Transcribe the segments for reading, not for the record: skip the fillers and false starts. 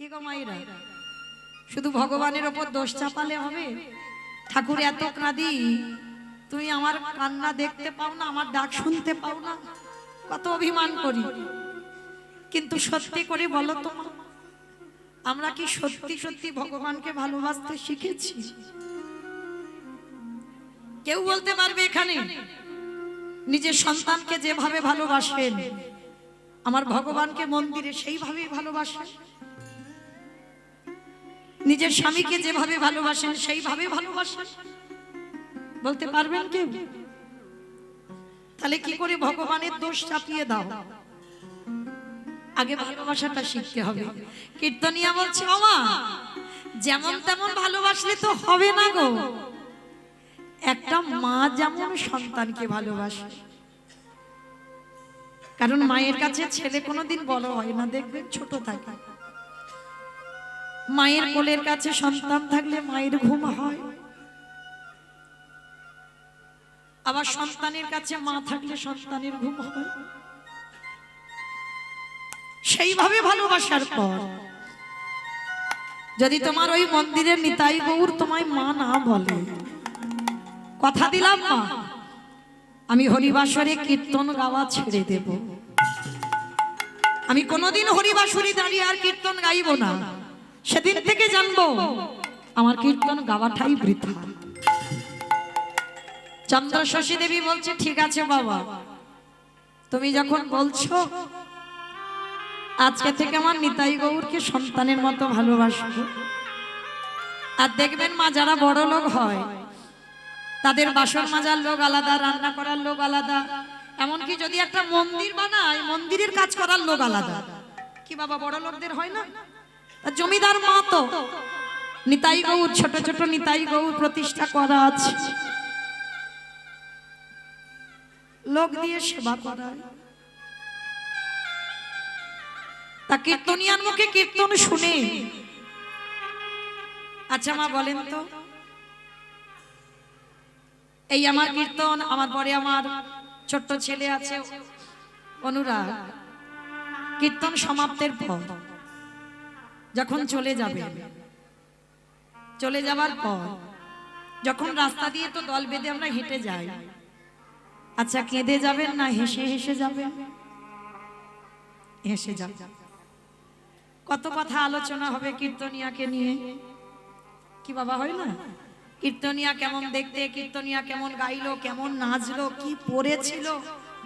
কি গো মাইরা, শুধু ভগবানের ওপর দোষ চাপালে হবে? ঠাকুর এত কাঁদি, তুমি আমার কান্না দেখতে পাও না, আমার ডাক শুনতে পাও না? কত অভিমান করি, কিন্তু সত্যি করে বলো তো, আমরা কি সত্যি সত্যি ভগবানকে ভালোবাসতে শিখেছি? কেউ বলতে পারবে এখানে নিজের সন্তানকে যেভাবে ভালোবাসেন আমার ভগবানকে মন্দিরে সেইভাবেই ভালোবাসেন? নিজের স্বামীকে যেভাবে ভালোবাসেন সেইভাবে ভালোবাসেন? বলতে পারবেন কেউ? তাহলে কি করে ভগবানের দোষ চাপিয়ে দাও? আগে ভালোবাসাটা শিখতে হবে। কীর্তনিয়া বলছে, ওমা যেমন তেমন ভালোবাসলে তো হবে না গো, একটা মা যেমন সন্তানকে ভালোবাসে, কারণ মায়ের কাছে ছেলে কোনোদিন বড় হয় না, দেখবেন ছোট থাকে। মায়ের কোলের কাছে সন্তান থাকলে মায়ের ঘুম হয়, আবার সন্তানের কাছে মা থাকলে সন্তানের ঘুম হয়। সেইভাবে ভালোবাসার পর যদি তোমার ওই মন্দিরের নিতাই গৌর তোমায় মা না বলে, কথা দিলাম মা, আমি হরিবাসরে কীর্তন গাওয়া ছেড়ে দেব। আমি কোনোদিন হরিবাসরে দাঁড়িয়ে আর কীর্তন গাইব না। সেদিন থেকে জানবো আমার কীর্তন গাওয়াটাই বৃথা। চন্দ্রশশী দেবী বলছে, ঠিক আছে বাবা, তুমি যখন বলছো, আজকে থেকে আমার নিতাই গৌরকে সন্তানের মতো ভালোবাসবো। আর দেখবেন মা, যারা বড় লোক হয় তাদের বাসন মাজার লোক আলাদা, রান্না করার লোক আলাদা, এমনকি যদি একটা মন্দির বানায় মন্দিরের কাজ করার লোক আলাদা। কি বাবা, বড় লোকদের হয় না? জমিদার মা তো নিতাই গৌর, ছোট ছোট নিতাই গৌর প্রতিষ্ঠা করা আছে, লোক দিয়ে সেবা করায়। তা কীর্তনিয়ার মুখে কীর্তন শুনে, আচ্ছা মা বলেন তো, এই আমার কীর্তন, আমার পরে আমার ছোট্ট ছেলে আছে অনুরাগ, কীর্তন সমাপ্তের পর যখন চলে যাবে, চলে যাবার পর যখন রাস্তা দিয়ে তো দল বেঁধে আমরা হেঁটে যাই, আচ্ছা কেঁদে যাবেন না হেসে হেসে যাবেন? হেসে যাবেন। কত কথা আলোচনা হবে কীর্তনিয়াকে নিয়ে, কি বাবা হয় না? কীর্তনিয়া কেমন দেখতে, কীর্তনিয়া কেমন গাইলো, কেমন নাচলো, কি পড়েছিল,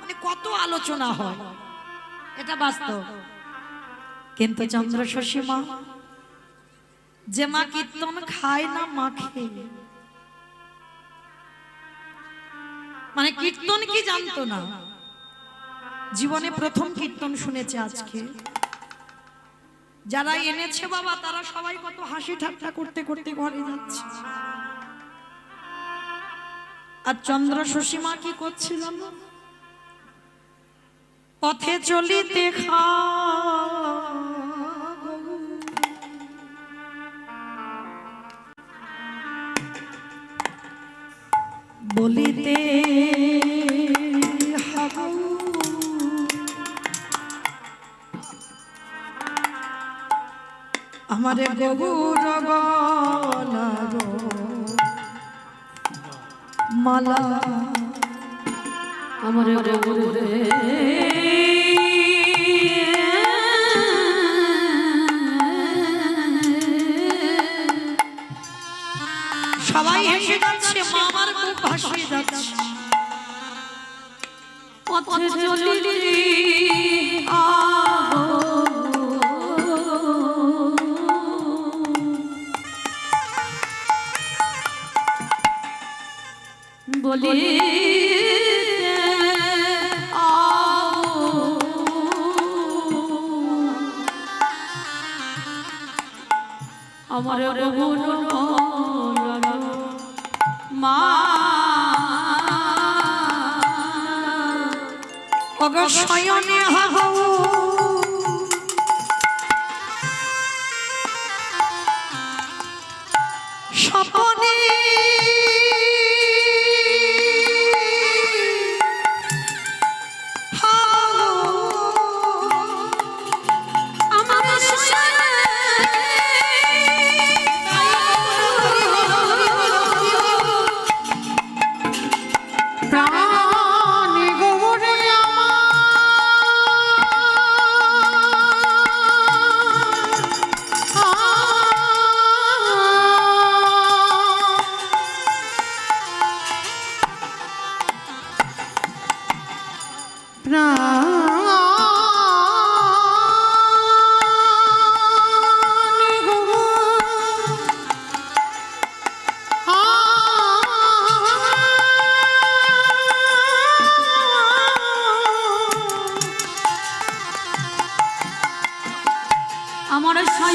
মানে কত আলোচনা হয়, এটা বাস্তব। কিন্তু চন্দ্রশশী মা, যে মা কীর্তন খায় না মাখে, মানে কীর্তন কি জানতো না, জীবনে প্রথম কীর্তন শুনেছে আজকে। যারা এনেছে বাবা, তারা সবাই কত হাসি ঠাট্টা করতে করতে ঘরে যাচ্ছে। আর চন্দ্রশশী মা কি করছিল? পথে চলিতে বলিতে আমারে গৌর গলার মালা, আমারে গৌর রে সবাই হেসে যাচ্ছে, মা আমার মুখ ভাসিয়ে যাচ্ছে। পথে চলিতে বলি আমার গৌর মা, অগশয়নে হাহু স্বপনে আমার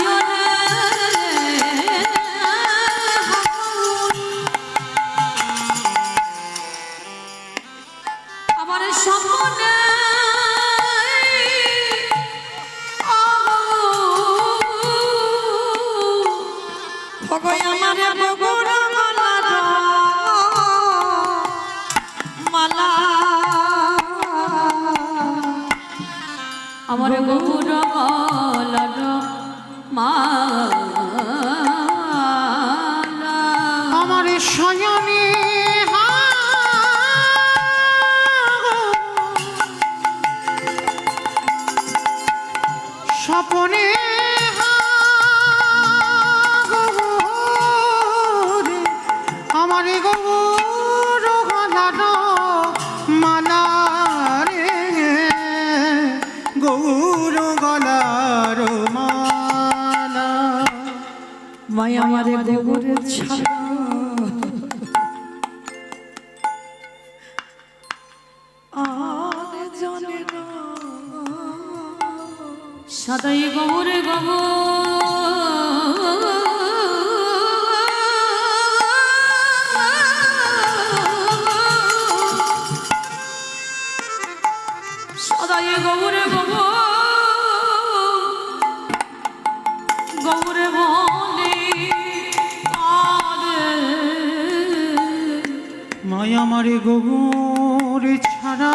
শয়নে আমার স্বপ্নে ভগই আমারে বগুর মালার মালা আমারে বগুর মালার মালা আমার শয়নে স্বপনে আমার গৌর গলার মালা রে গৌর গলার মালা মাই আমারে গোবরের ছাড়া আর জানে না সদাই গোবরে সদাই গোবরে গৌরে বলে মায়া মারে গৌর ছাড়া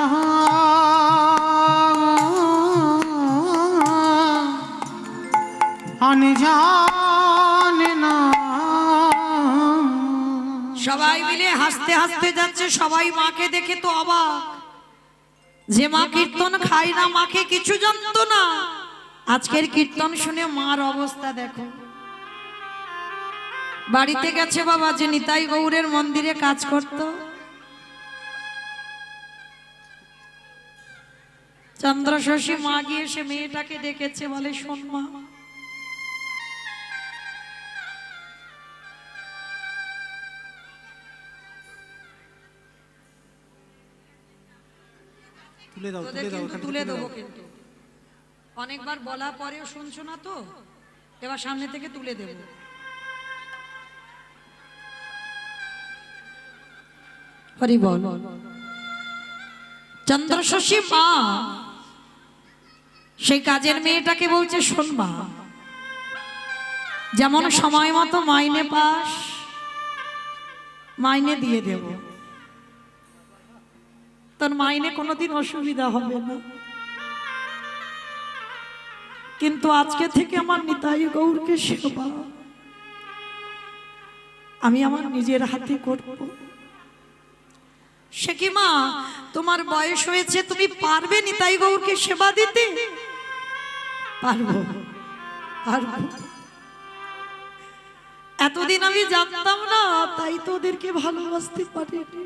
আনে জানে না। সবাই মিলে হাসতে হাসতে যাচ্ছে, সবাই মাকে দেখে তো অবাক যে মা কীর্তন খায় না, মাকে কিছু জানতো না। আজকের কীর্তন শুনে মার অবস্থা দেখো। বাড়িতে গেছে বাবা যে নিতাই গৌরের মন্দিরে কাজ করত, চন্দ্রশশী মা গিয়ে সে মেয়েটাকে ডেকেছে, বলে শোন মা, তুলে দাও তুলে দেবো, কিন্তু অনেকবার বলা পরেও শুনছো না তো, এবার সামনে থেকে তুলে দেব। হরি বল। চন্দ্রশশী মা সেই কাজের মেয়েটাকে বলছে শোন মা, যেমন সময় মতো মাইনে পাস মাইনে দিয়ে দেব, তোর মাইনে কোনোদিন অসুবিধা হবে না, কিন্তু আজকে থেকে আমার নিতাই গৌরকে সেবা আমি আমার নিজের হাতে করব। সে কি মা, তোমার বয়স হয়েছে, তুমি পারবে নিতাই গৌরকে সেবা দিতে? পারবো পারবো। এতদিন আমি জানতাম না, তাই তো ওদেরকে ভালোবাসতে পারিনি,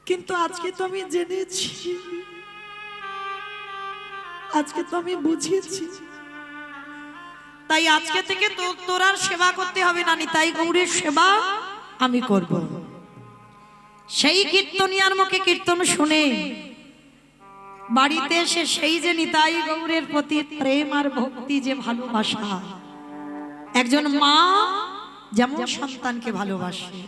কিন্তু আজকে তো আমি জেনেছি, আজকে তো আমি বুঝেছি, তাই আজকে থেকে তোর আর সেবা করতে হবে না, নিতাই গৌরের সেবা আমি করব। সেই কীর্তনিয়ার মুখে কীর্তন শুনে বাড়িতে এসে সেই যে নিতাই গৌরের প্রতি প্রেম আর ভক্তি, যে ভালোবাসা, একজন মা যেমন সন্তানকে ভালোবাসে,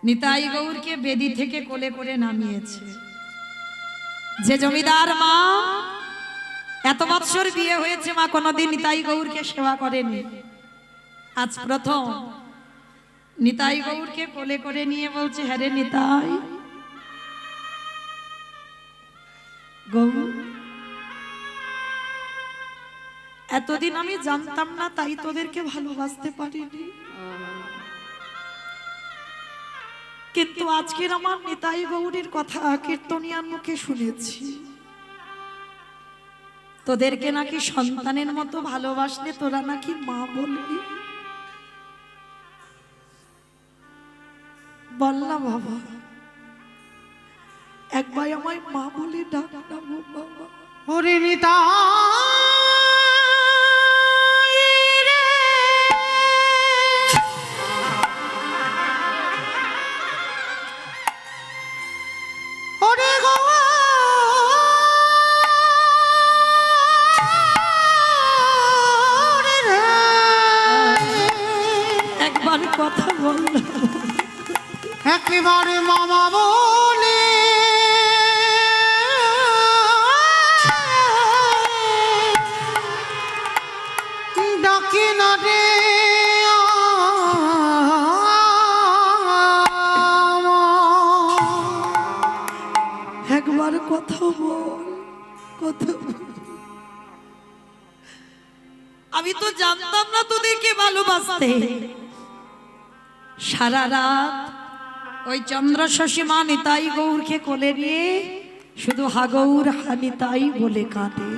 নিতাই গৌরকে বেদি থেকে কোলে করে নামিয়েছে। যে জমিদার মা, এত বৎসর বিয়ে হয়েছে, মা কোনোদিন নিতাই গৌরকে সেবা করেনি, আজ প্রথম নিতাই গৌরকে কোলে করে নিয়ে বলছে, হ্যাঁ রে নিতাই গৌর, এতদিন আমি জানতাম না, তাই তোদেরকে ভালোবাসতে পারিনি, কিন্তু আজকের আমার নিতাই গৌরীর কথা কীর্তনিয়ার মুখে শুনেছি, তোদেরকে নাকি সন্তানের মতো ভালোবাসলে তোরা নাকি মা বলবি। বললাম বাবা, একবার আমায় মা বলে ডাকলাম বাবা। ওরে নিতাই রে, ওরে গো একেবারে মামা বলে ডাকে না রে একবার কথা বল, কথা বল। আমি তো জানতাম না তোদেরকে ভালোবাসতে। সারা রাত ওই চন্দ্র শশী মা নিতাই গৌরকে কোলে নিয়ে শুধু হাগৌর হানিতাই বলে কাঁদে।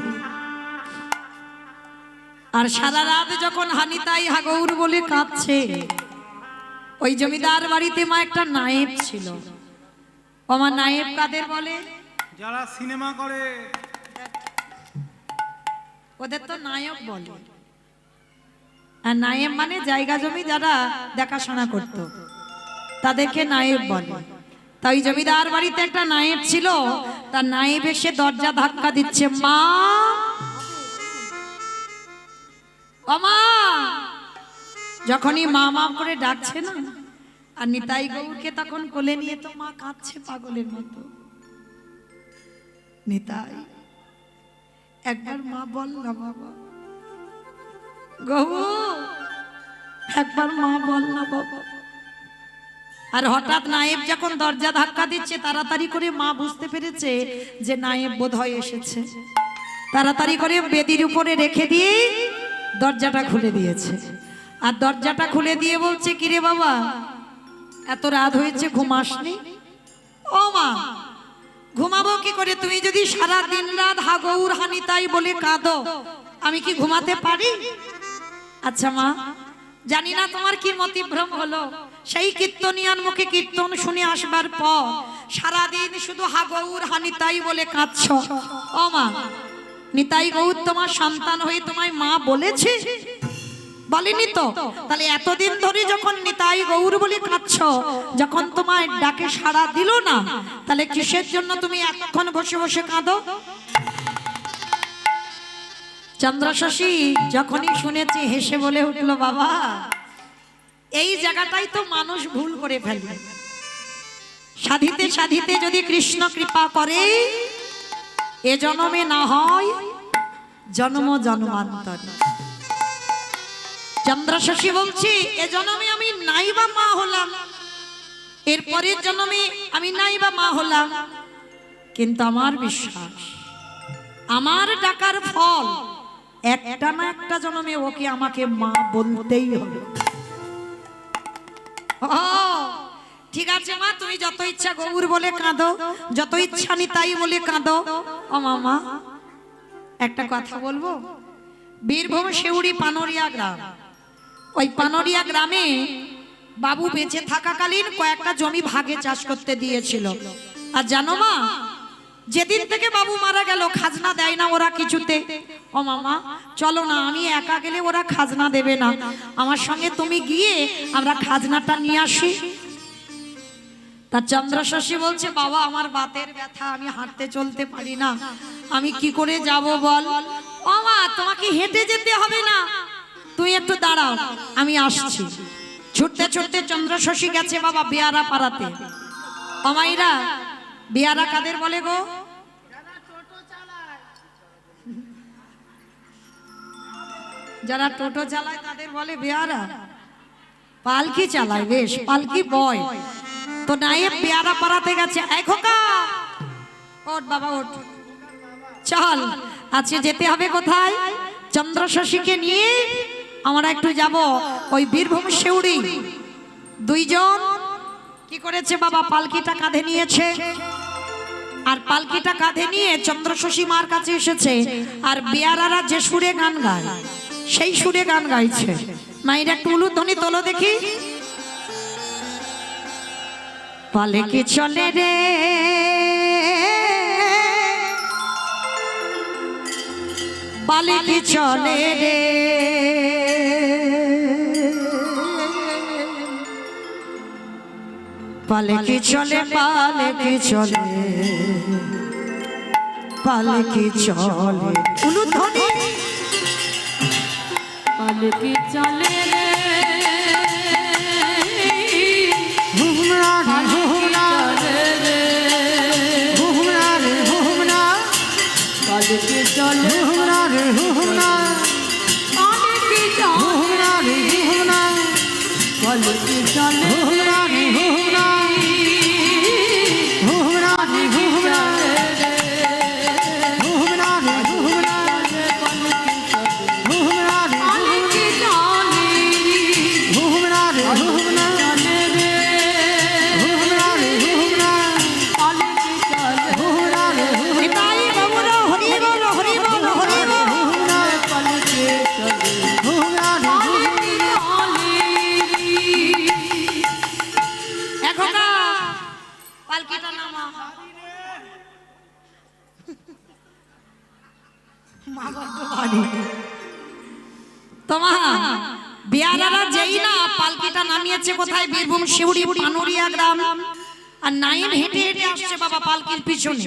আর সারা রাত যখন হানিতাই হাগৌর বলে কাঁদছে, ওই জমিদার বাড়িতে মা একটা নায়েব ছিল। আমার নায়েব কাদের বলে? যারা সিনেমা করে ওদের তো নায়ক বলে। আর নায়েব মানে জায়গা জমি যারা দেখাশোনা করত, তাদেরকে নায়েব বলে। তাই জমিদার বাড়িতে একটা নায়েব ছিল। তার নায়েব এসে দরজা ধাক্কা দিচ্ছে, মা ও মা। যখনই মা মা করে ডাকছে না, আর নিতাই গৌরকে তখন কোলে নিয়ে তো মা কাঁদছে পাগলের মতো। নিতাই একবার মা বল না বাবা, গৌর একবার মা বল না বাবা। আর হঠাৎ নায়েব যখন দরজা ধাক্কা দিচ্ছে, তাড়াতাড়ি করে মা বুঝতে পেরেছে যে নায়েব বোধহয় এসেছে। তাড়াতাড়ি করে বেদির উপরে রেখে দিয়ে দরজাটা খুলে দিয়েছে। আর দরজাটা খুলে দিয়ে বলছে, কিরে বাবা এত রাত হয়েছে ঘুমাসনি? ও মা ঘুমাবো কি করে? তুমি যদি সারা দিন রাত হাগৌর হানিতাই বলে কাঁদো, আমি কি ঘুমাতে পারি? আচ্ছা মা, জানি না তোমার কি মতিভ্রম হলো। সেই কীর্তনিয়ার মুখে কীর্তন শুনে আসবার পর সারাদিন শুধু হাগৌর হানিতাই বলে কাঁদছ। ও মা, নিতাই গৌর তোমার সন্তান হয়ে তোমায় মা বলেছে? বলেনি তো। তাহলে এতদিন ধরে যখন নিতাই গৌর বলে কাঁদছ, যখন তোমায় ডাকে সাড়া দিল না, তাহলে কিসের জন্য তুমি এতক্ষণ বসে বসে কাঁদো? চন্দ্র শশী যখনই শুনেছে হেসে বলে উঠলো, বাবা এই জায়গাটাই তো মানুষ ভুল করে ফেলে। সাধিতে সাধিতে যদি কৃষ্ণ কৃপা করে, এ জন্মে না হয় জন্ম জন্মান্তরে। চন্দ্র শশী বলছি, এ জন্মে আমি নাই বা মা হলাম, এরপরের জন্মে আমি নাই বা মা হলাম, কিন্তু আমার বিশ্বাস আমার ডাকার ফল একটা না একটা জন্মে ওকে আমাকে মা বলতেই হবে। ও ঠিক আছে মা, তুমি যত ইচ্ছা গৌর বলে কাঁদো, যত ইচ্ছা নিতাই বলে কাঁদো। ও মামা একটা কথা বলবো। বীরভূম শিউড়ি পানরিয়া গ্রাম, ওই পানরিয়া গ্রামে বাবু বেঁচে থাকাকালীন কয়েকটা জমি ভাগে চাষ করতে দিয়েছিল। আর জানো মা, যেদিন থেকে বাবু মারা গেল খাজনা দেয় না ওরা কিছুতে। ও মামা চলো না, আমি একা গেলে ওরা খাজনা দেবে না, আমার সঙ্গে তুমি গিয়ে আমরা খাজনাটা নিয়ে আসি। তা চন্দ্র শশী বলছে, বাবা আমার বাতের ব্যথা, আমি হাঁটতে চলতে পারি না, আমি কি করে যাব বল? ও মা তোমাকে হেঁটে যেতে হবে না, তুই একটু দাঁড়াও আমি আসছি। ছুটতে ছুটতে চন্দ্র শশী গেছে বাবা বেয়ারা পাড়াতে। অমাইরা বেয়ারা কাদের বলে গো? যারা টোটো চালায় তাদের বলে বেয়ারা। পালকি চালায়, বেশ পালকি বয়। তো নায়েব বেয়ারা পাড়াতে গেছে। এই খোকা ওঠ বাবা ওঠ, চল আজকে যেতে হবে কোথায়? চন্দ্র শশীকে নিয়ে আমরা একটু যাব ওই বীরভূম শিউড়ি। দুইজন কি করেছে বাবা, পালকিটা কাঁধে নিয়েছে। আর পালকিটা কাঁধে নিয়ে চন্দ্র শশী মার কাছে এসেছে। আর বেয়ারারা যে সুরে গান গায় সেই সুরে গান গাইছে। মায়ের একটু উলুধ্বনি তোলো দেখি। পালকি চলে রে পালকি চলে রে, পালকি চলে পালকি চলে পালকি চলে। উলুধ্বনি। পালকি চলে রে, ঘুমরা পালকিটা নামা। মা বড্ড ভারী। তোমার বিয়ারারা যেই না পালকিটা নামিয়েছে কোথায়, বীরভূম শিউরি পানুরিয়া গ্রাম, আর নাইম হেঁটে হেঁটে আসছে বাবা পালকির পিছনে,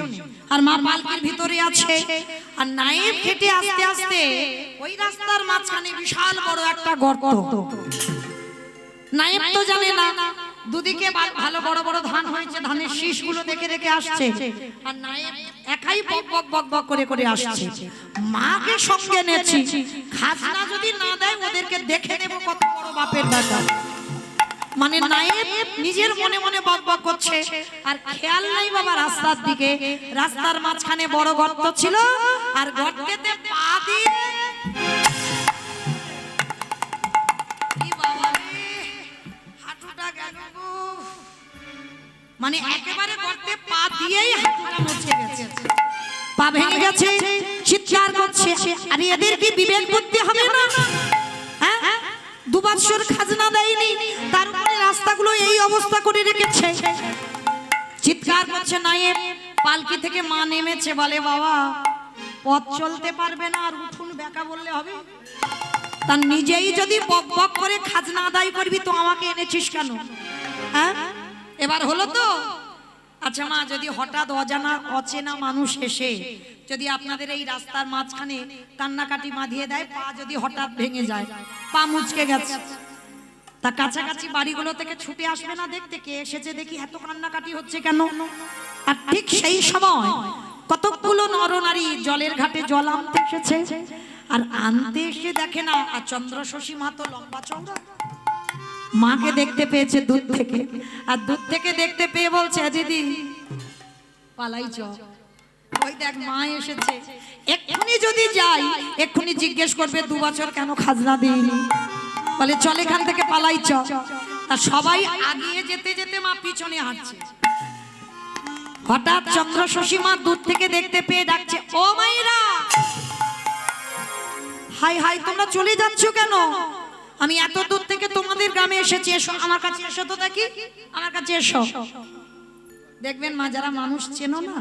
আর মা পালকির ভিতরে আছে। আর নাইম হেঁটে আস্তে আস্তে ওই রাস্তার মাঝখানে বিশাল বড় একটা গর্ত। নাইম তো জানে না, দুদিকে ভালো বড় বড় ধান হয়েছে, ধানের শীষগুলো দেখে দেখে আসছে, আর নাইম একাই বক বক বক বক করে করে আসছে। মাকে সঙ্গে নেছি, খাজনা যদি না দেয় ওদেরকে দেখে নেব কত বড় বাপের বেটা। মানে নায়েব নিজের মনে মনে বক বক করছে, আর খেয়াল নাই বাবা রাস্তার দিকে। রাস্তার মাঝখানে বড় গর্ত ছিল, আর গর্তেতে পা দিয়ে হাঁটুটা গেল গো। মানে একেবারে গর্তে পা দিয়েই হাঁটুটা মুছে গেছে, পা ভেঙে গেছে, চিৎকার করছে। আর এদের কি বিবেক বুদ্ধি হবে না? হ্যাঁ, 2 বছর খাজনা দেয়নি, তার উপরে রাস্তাগুলো এই অবস্থা করে রেখেছে। চিৎকার করছে নায়েব। পালকি থেকে মা নেমেছে, বলে বাবা পথ চলতে পারবে না, আর উঠুন বেকা বললে হবে? তার নিজেই যদি বক বক করে খাজনা আদায় করবি তো আমাকে এনেছিস কেন? হ্যাঁ, এবার হলো তো? আচ্ছা মা, যদি হঠাৎ অজানা অচেনা মানুষ এসে যদি আপনাদের এই রাস্তার মাঝখানে কান্নাকাটি বাঁধিয়ে দেয়, পা যদি হঠাৎ ভেঙে যায়, পা মুচকে গেছে, তা কাছাকাছি বাড়িগুলো থেকে ছুটে আসবে না দেখতে কে এসেছে, দেখি এত কান্নাকাটি হচ্ছে কেন? আর ঠিক সেই সময় কতগুলো নরনারী জলের ঘাটে জল আনতে এসেছে, আর আনতে এসে দেখে না, আর চন্দ্র শশী মা তো লম্বা চওড়া, মাকে দেখতে পেয়েছে দূর থেকে, আর দূর থেকে দেখতে পেয়ে বলছে দিদি পালাই চ, ওই দেখ মা এসেছে, এক্ষুনি যদি যাই এক্ষুনি জিজ্ঞেস করবে 2 বছর কেন খাজনা দিইনি, বলে চল এখান থেকে পালাই চ। আর সবাই আগিয়ে যেতে যেতে মা পিছনে হাঁটছে। হঠাৎ চন্দ্র শশী মা দূর থেকে দেখতে পেয়ে ডাকছে, ও মাইরা, হাই হাই তোমরা চলে যাচ্ছ কেন? আমি এত দূর থেকে তোমাদের গ্রামে এসেছি, এসো আমার কাছে, এসো তো দেখি, আমার কাছে এসো। দেখবেন মা, যারা মানুষ চেনো না,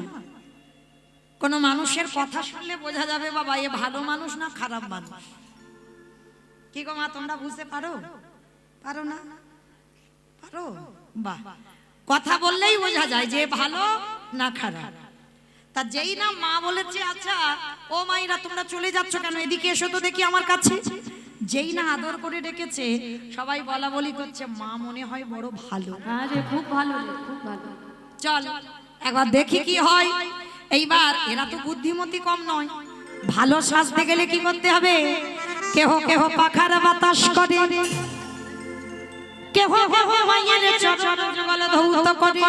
কোন মানুষের কথা শুনলে বোঝা যাবে বাবা এ ভালো মানুষ না খারাপ মানুষ। কি গো মা, তোমরা বুঝতে পারো? পারো না? পারো? বাহ, কথা বললেই বোঝা যায় যে ভালো না খারাপ। তা যেই না মা বলেছে আচ্ছা ও মাইরা তোমরা চলে যাচ্ছ কেন, এদিকে এসো তো দেখি আমার কাছে, যেই না আদর করে ডেকেছে, সবাই বলা বলি করছে মা মনে হয় বড় ভালো। আরে খুব ভালো রে, খুব ভালো। চল একবার দেখি কি হয়। এইবার এরা তো বুদ্ধিমতী কম নয়, ভালো সাজতে গেলে কি করতে হবে? কেহ কেহ পাখার বাতাস করে, কেহ কেহ মায়ের চরণ যুগল ধৌত করে,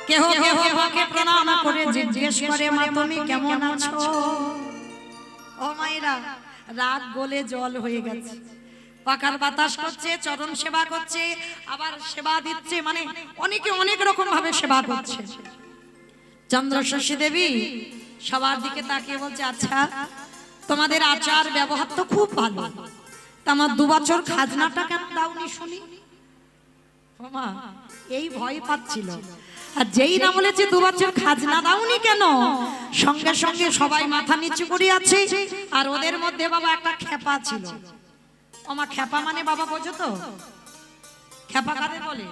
কেহ কেহ মাকে প্রণাম করে জিজ্ঞেস করে মা তুমি কেমন আছো? ও মায়েরা, রাত গলে জল হয়ে গেছে, পাখার বাতাস করছে, চরণ সেবা করছে, আবার সেবা দিচ্ছে, মানে অনেকে অনেক রকম ভাবে সেবা করছে। চন্দ্র শশী দেবী সবার দিকে তাকিয়ে বলছে আচ্ছা তোমাদের আচার ব্যবহার তো খুব ভালো, তা আমার 2 বছর খাজনাটা কেন দাওনি শুনি? মা এই ভয় পাচ্ছিল, আর যেই না বলেছে 2 বছর খাজনা দাওনি কেন, সঙ্গে সঙ্গে সবাই মাথা নিচু করে আছে। আর ওদের মধ্যে বাবা একটা খেপা ছিল। আমার খেপা মানে বাবা বোঝো তো? খেপা কাদের বলে?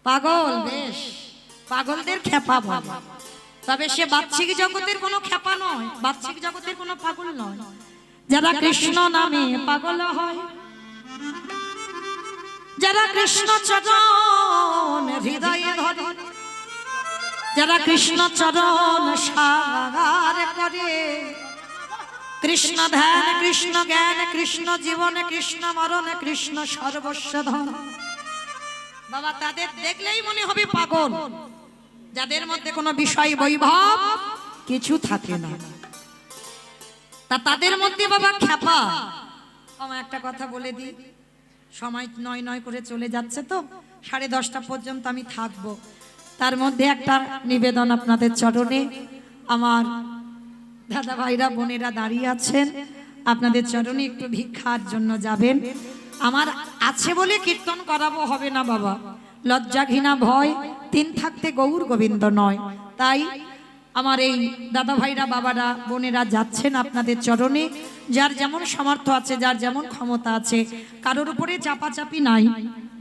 পাগল। বেশ, পাগলদের খেপা বলে। তবে সে বাহ্যিক জগতের কোনো খেপা নয়, বাহ্যিক জগতের কোনো পাগল নয়। যারা কৃষ্ণ নামে পাগল হয়, যারা কৃষ্ণ চরণ হৃদয়ে ধরে, যারা কৃষ্ণ চরণ সাগার করে, কৃষ্ণ ধ্যান, কৃষ্ণ জ্ঞান, কৃষ্ণ জীবন, কৃষ্ণ মরণ, কৃষ্ণ সর্বস্ব ধন, বাবা তাদের দেখলেই মনে হবে পাগল, যাদের মধ্যে কোনো বিষয় বৈভব কিছু থাকে না। তা তাদের মধ্যে বাবা খেপা। আমার একটা কথা বলে দিই, সময় নয় নয় করে চলে যাচ্ছে তো, 10:30 পর্যন্ত আমি থাকবো। তার মধ্যে একটা নিবেদন আপনাদের চরণে, আমার দাদা ভাইরা বোনেরা দাঁড়িয়ে আছেন, আপনাদের চরণে একটু ভিক্ষার জন্য যাবেন। আমার আছে বলে কীর্তন করাবো হবে না বাবা, লজ্জা ঘৃণা ভয় তিন থাকতে গৌর গোবিন্দ নয়। তাই আমার এই দাদা ভাইরা বাবারা বোনেরা যাচ্ছেন আপনাদের চরণে, যার যেমন সামর্থ্য আছে, যার যেমন ক্ষমতা আছে, কারোর উপরে চাপাচাপি নাই,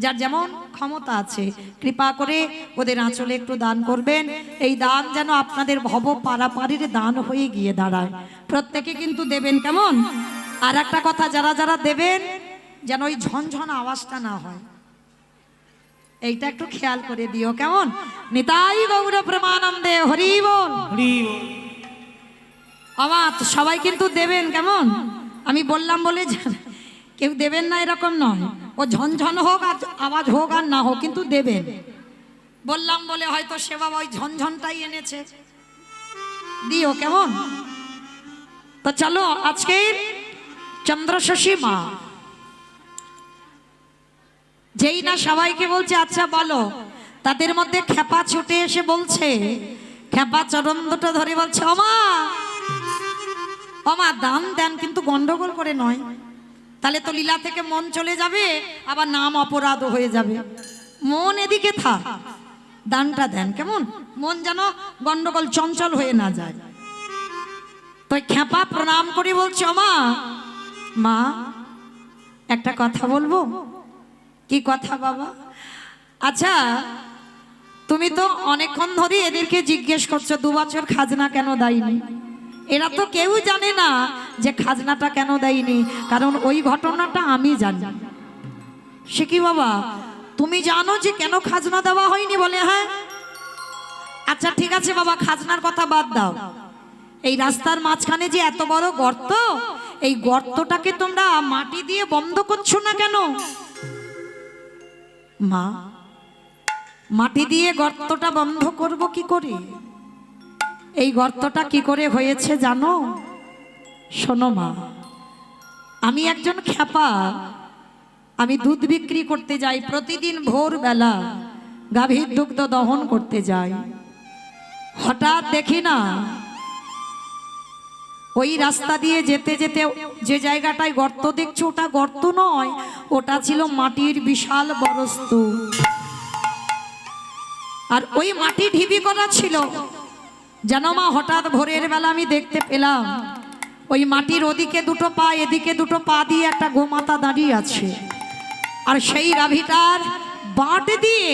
যার যেমন ক্ষমতা আছে কৃপা করে ওদের আঁচলে একটু দান করবেন। এই দান যেন আপনাদের ভব পারাপারের দান হয়ে গিয়ে দাঁড়ায়। প্রত্যেকে কিন্তু দেবেন, কেমন? আর একটা কথা, যারা যারা দেবেন যেন ওই ঝনঝন আওয়াজটা না হয়, এইটা একটু খেয়াল করে দিও, কেমন? নিতাই গৌর প্রেমানন্দে হরি বল। হরি বল। আমার সবাই কিন্তু দেবেন, কেমন? আমি বললাম বলে কেউ দেবেন না এরকম নয়, ও ঝনঝন হোক আর আওয়াজ হোক আর না হোক কিন্তু দেবেন। বললাম বলে হয়তো সে বাবা ওই ঝনঝনটাই এনেছে, দিও, কেমন? তো চলো আজকের চন্দ্রশশী মা যেই না সবাইকে বলছে আচ্ছা বলো, তাদের মধ্যে খেপা ছুটে এসে বলছে, খেপা চরণ দুটো ধরে বলছে, ওমা ওমা দান দেন, কিন্তু গন্ডগোল করে নয়, তাহলে তো লীলা থেকে মন চলে যাবে, আবার নাম অপরাধ হয়ে যাবে। মন এদিকে থাক, দানটা দেন, কেমন? মন যেন গন্ডগোল চঞ্চল হয়ে না যায়। তো খেপা প্রণাম করে বলছে, ওমা মা একটা কথা বলবো। কি কথা বাবা? আচ্ছা তুমি তো অনেকক্ষণ ধরে এদেরকে জিজ্ঞেস করছো 2 বছর খাজনা কেন দেয়নি। এরা তো কেউ জানে না যে খাজনাটা কেন দেয়নি, কারণ ওই ঘটনাটা আমি জানি। সে কি বাবা, তুমি জানো যে কেন খাজনা দেওয়া হয়নি? বলে হ্যাঁ। আচ্ছা ঠিক আছে বাবা, খাজনার কথা বাদ দাও, এই রাস্তার মাঝখানে যে এত বড় গর্ত, এই গর্তটাকে তোমরা মাটি দিয়ে বন্ধ করছো না কেন? মা মাটি দিয়ে গর্তটা বন্ধ করব কি করে? এই গর্তটা কি করে হয়েছে জানো? শোনো মা, আমি একজন খেপা, আমি দুধ বিক্রি করতে যাই, প্রতিদিন ভোরবেলা গাভীর দুগ্ধ দহন করতে যাই। হঠাৎ দেখি না ওই রাস্তা দিয়ে যেতে যেতে যে জায়গাটায় গর্ত দেখছো, ওটা গর্ত নয়, ওটা ছিল মাটির বিশাল বড় স্তূপ। আর ওই মাটি ঢিবি করা ছিল। জানো মা, হঠাৎ ভোরের বেলা আমি দেখতে পেলাম ওই মাটির ওদিকে 2 পা, এদিকে 2 পা দিয়ে একটা গোমাতা দাঁড়িয়ে আছে, আর সেই গাভীটার বাট দিয়ে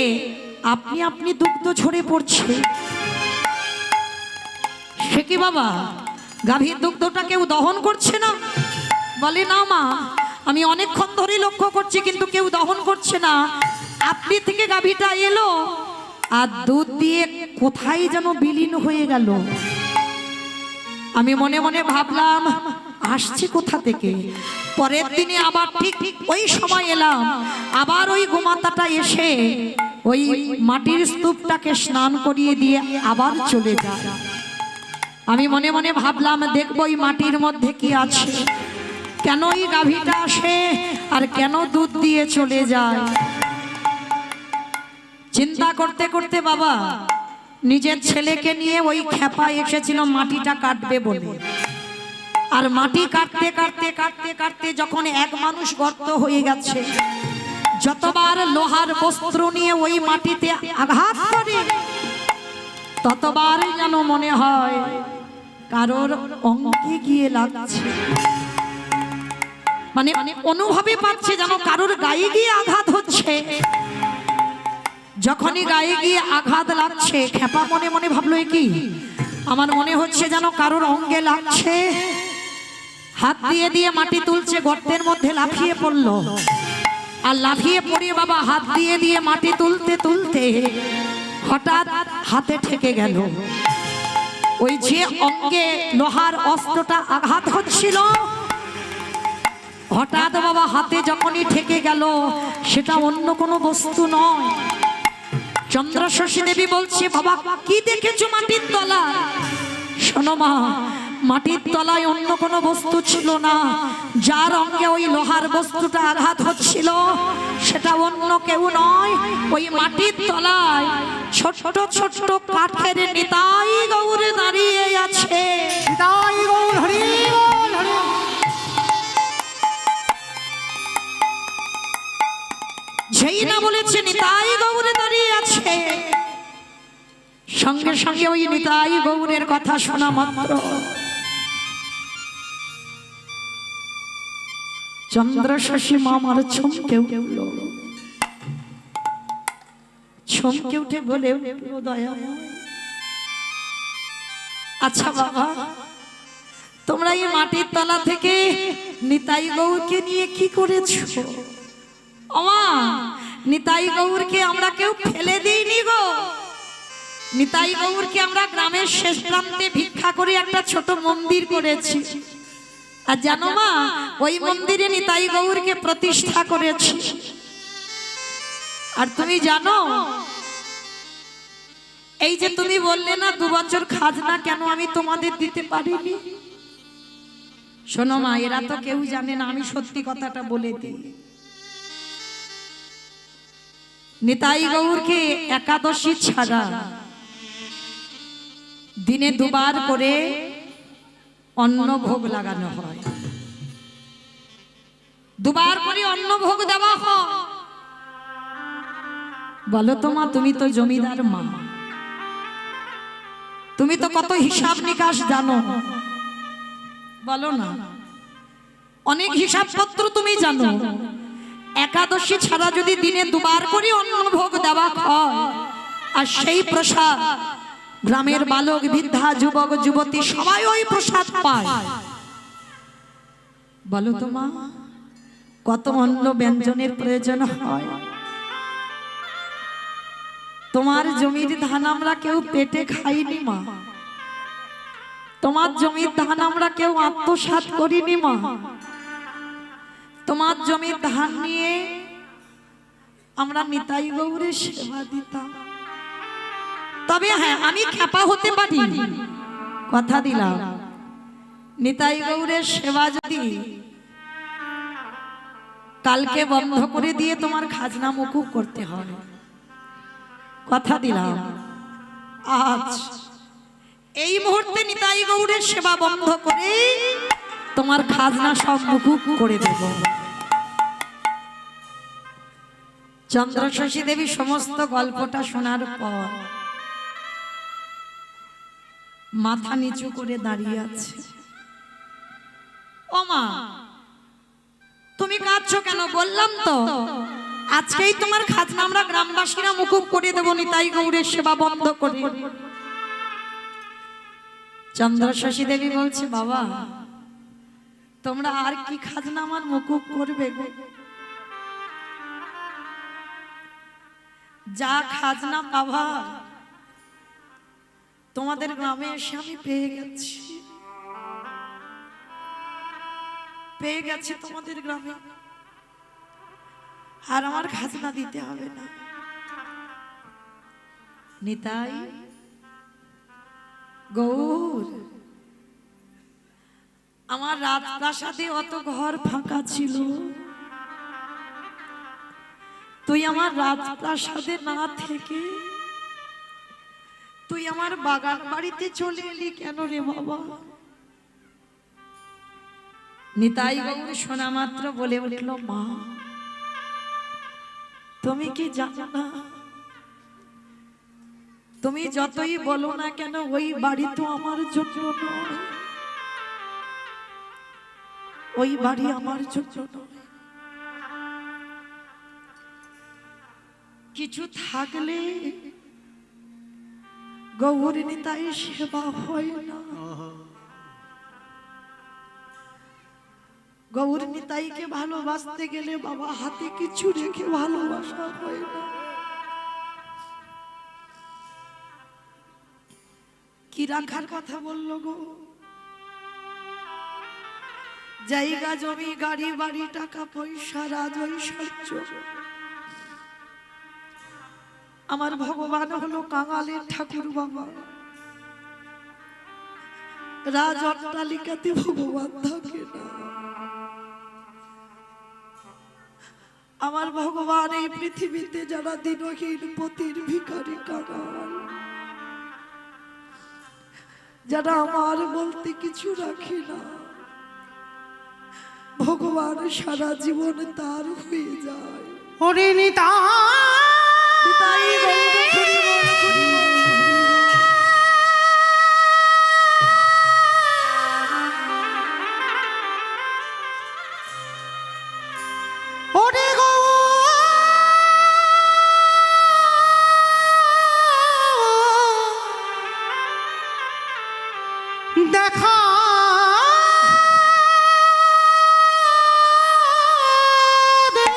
আপনি আপনি দুগ্ধ ঝরে পড়ছে। সে কি বাবা, গাভীর দুগ্ধটা কেউ দহন করছে না? বলে না মা, আমি অনেকক্ষণ ধরে লক্ষ্য করছি কিন্তু কেউ দহন করছে না। আপনি থেকে গাভীটা এলো আর দুধ দিয়ে কোথায় যেন বিলীন হয়ে গেল। আমি মনে মনে ভাবলাম আসছে কোথা থেকে। পরের দিনে আবার ঠিক ওই সময় এলাম, আবার ওই গোমাতাটা এসে ওই মাটির স্তূপটাকে স্নান করিয়ে দিয়ে আবার চলে যায়। আমি মনে মনে ভাবলাম দেখবো ওই মাটির মধ্যে কি আছে, কেন ওই গাভীটা আসে আর কেন দুধ দিয়ে চলে যায়। চিন্তা করতে করতে বাবা নিজের ছেলেকে নিয়ে ওই খেপা এসেছিল মাটিটা কাটবে বলে। আর মাটি কাটতে কাটতে কাটতে কাটতে যখন এক মানুষ গর্ত হয়ে গেছে, যতবার লোহার বস্ত্র নিয়ে ওই মাটিতে আঘাত করে ততবার যেন মনে হয় কারোর অঙ্গে গিয়ে লাগছে, মানে অনুভবে পাচ্ছে যেন কারোর গায়ে গিয়ে আঘাত হচ্ছে। যখনই গায়ে গিয়ে আঘাত লাগছে, খেপা মনে মনে ভাবলো কি, আমার মনে হচ্ছে যেন কারোর অঙ্গে লাগছে। হাত দিয়ে দিয়ে মাটি তুলছে, গর্তের মধ্যে লাফিয়ে পড়লো। আর লাফিয়ে পড়ে বাবা হাত দিয়ে দিয়ে মাটি তুলতে তুলতে হঠাৎ হাতে ঠেকে গেল। ওই যে অঙ্গে লোহার অস্ত্রটা আঘাত হচ্ছিল, হঠাৎ বাবা হাতে যখনই ঠেকে গেল, সেটা অন্য কোনো বস্তু নয়। চন্দ্রশশী দেবী বলছে, বাবা কি দেখেছো মাটির তলায়? শোনো মা, মাটির তলায় অন্য কোনো বস্তু ছিল না। যার অঙ্গে ওই লোহার বস্তুটা আঘাত হচ্ছিল সেটা অন্য কেউ নয়, ওই মাটির তলায় ছোট ছোট কাঠের নিতাই গৌর দাঁড়িয়ে আছে। নিতাই গৌর হরি বল, হরি বল। যেই না বলেছে নিতাই গৌর সঙ্গে সঙ্গে ওই নিতাই গৌরের কথা শোনা মাত্র চন্দ্রশশী মামার চমকে উঠল, চমকে উঠে বলে উঠল, দয়াময়, আচ্ছা বাবা, তোমরা এই মাটির তলা থেকে নিতাই গৌরকে নিয়ে কি করেছো? ওমা, নিতাই গৌরকে আমরা কেউ ফেলে দিইনি গো। নিতাই গৌরকে আমরা গ্রামের শেষ প্রান্তে ভিক্ষা করে একটা ছোট মন্দির করেছি। আর জানো মা, ওই মন্দিরে নিতাই গৌরকে প্রতিষ্ঠা করেছি। আর তুমি জানো, এই যে তুমি বললে না 2 বছর খাজনা কেন আমি তোমাদের দিতে পারিনি? শোনো মা, এরা তো কেউ জানে না, আমি সত্যি কথাটা বলে দিই। নিতাই গৌরকে একাদশী ছাড়া দিনে 2 বার করে অন্ন ভোগ লাগানো হয়, 2 বার করে অন্ন ভোগ দেওয়া হয়। বলো তো মা, তুমি তো জমিদার মা, তুমি তো কত হিসাব নিকাশ জানো, বলো না, অনেক হিসাবপত্র তুমি জানো। একাদশী ছাড়া যদি দিনে 2 বার করে অন্ন ভোগ দেওয়া হয়, আর সেই প্রসাদ গ্রামের বালক বৃদ্ধা যুবক যুবতী সবাই ওই প্রসাদ পায়, বলো তো মা, কত অন্ন ব্যঞ্জনের প্রয়োজন হয়। তোমার জমির ধান আমরা কেউ পেটে খাইনি মা, তোমার জমির ধান আমরা কেউ আত্মসাৎ করিনি মা। তোমার জমির ধান নিয়ে আমরা নিতাই গৌরের সেবা দিতাম। তবে হ্যাঁ, আমি খেপা হতে পারি, কথা দিলাম, নিতাই গৌরের সেবা যদি কালকে বন্ধ করে দিয়ে তোমার খাজনা মকুব করতে হবে, কথা দিলাম, আজ এই মুহূর্তে নিতাই গৌরের সেবা বন্ধ করে তোমার খাজনা সব মকুব করে দেব। চন্দ্রশশী দেবী সমস্ত গল্পটা শোনার পর মাথা নিচু করে দাঁড়িয়ে আছে। ও মা, তুমি কাঁদছো কেন? বললাম তো আজকেই তোমার খাজনা আমরা গ্রামবাসীরা মুকুব করে দেব নিতাই গৌরের সেবা বন্ধ করে। চন্দ্রশশী দেবী বলছে, বাবা, তোমরা আর কি খাজনা আমার মুকুব করবে গো? যা খাজনা পাবা তোমাদের গ্রামে এসে আমি পেয়ে গেছি তোমাদের গ্রামে, আর আমার খাজনা দিতে হবে না। নিতাই গৌর, আমার রাজপ্রাসাদে অত ঘর ফাঁকা ছিল, তুই আমার রাজপ্রাসাদে না থেকে তুই আমার বাগান বাড়িতে চলে এলি কেন রে বাবা? নিতাই গৌর শোনা মাত্র বলে উঠল, মা, তুমি কি জানো না, তুমি যতই বলো না কেন ওই বাড়ি তো আমার জন্য নয়, ওই বাড়ি আমার জন্য নয়। কিছু থাকলে গৌর নিতাই সেবা হয় না, গৌর নিতাইকে ভালোবাসতে গেলে বাবা হাতে কিছু রেখে ভালোবাসা হয় না। কি রাখার কথা বললো গো? জায়গা জমি গাড়ি বাড়ি টাকা পয়সা রাজ ঐশ্বর্য। আমার ভগবান হলো কাঙালের ঠাকুর বাবা, রাজ অট্টালিকাতে ভগবান থাকে না। আমার ভগবান এই পৃথিবীতে যারা দিনহীন পতির ভিখারি কাঙাল, যারা আমার বলতে কিছু রাখে না, ভগবান সারা জীবন তার হয়ে যায়। ওরে নিতাই, নিতাই গৌর হরি বল, হরি বল। ওরে গো দেখা দে,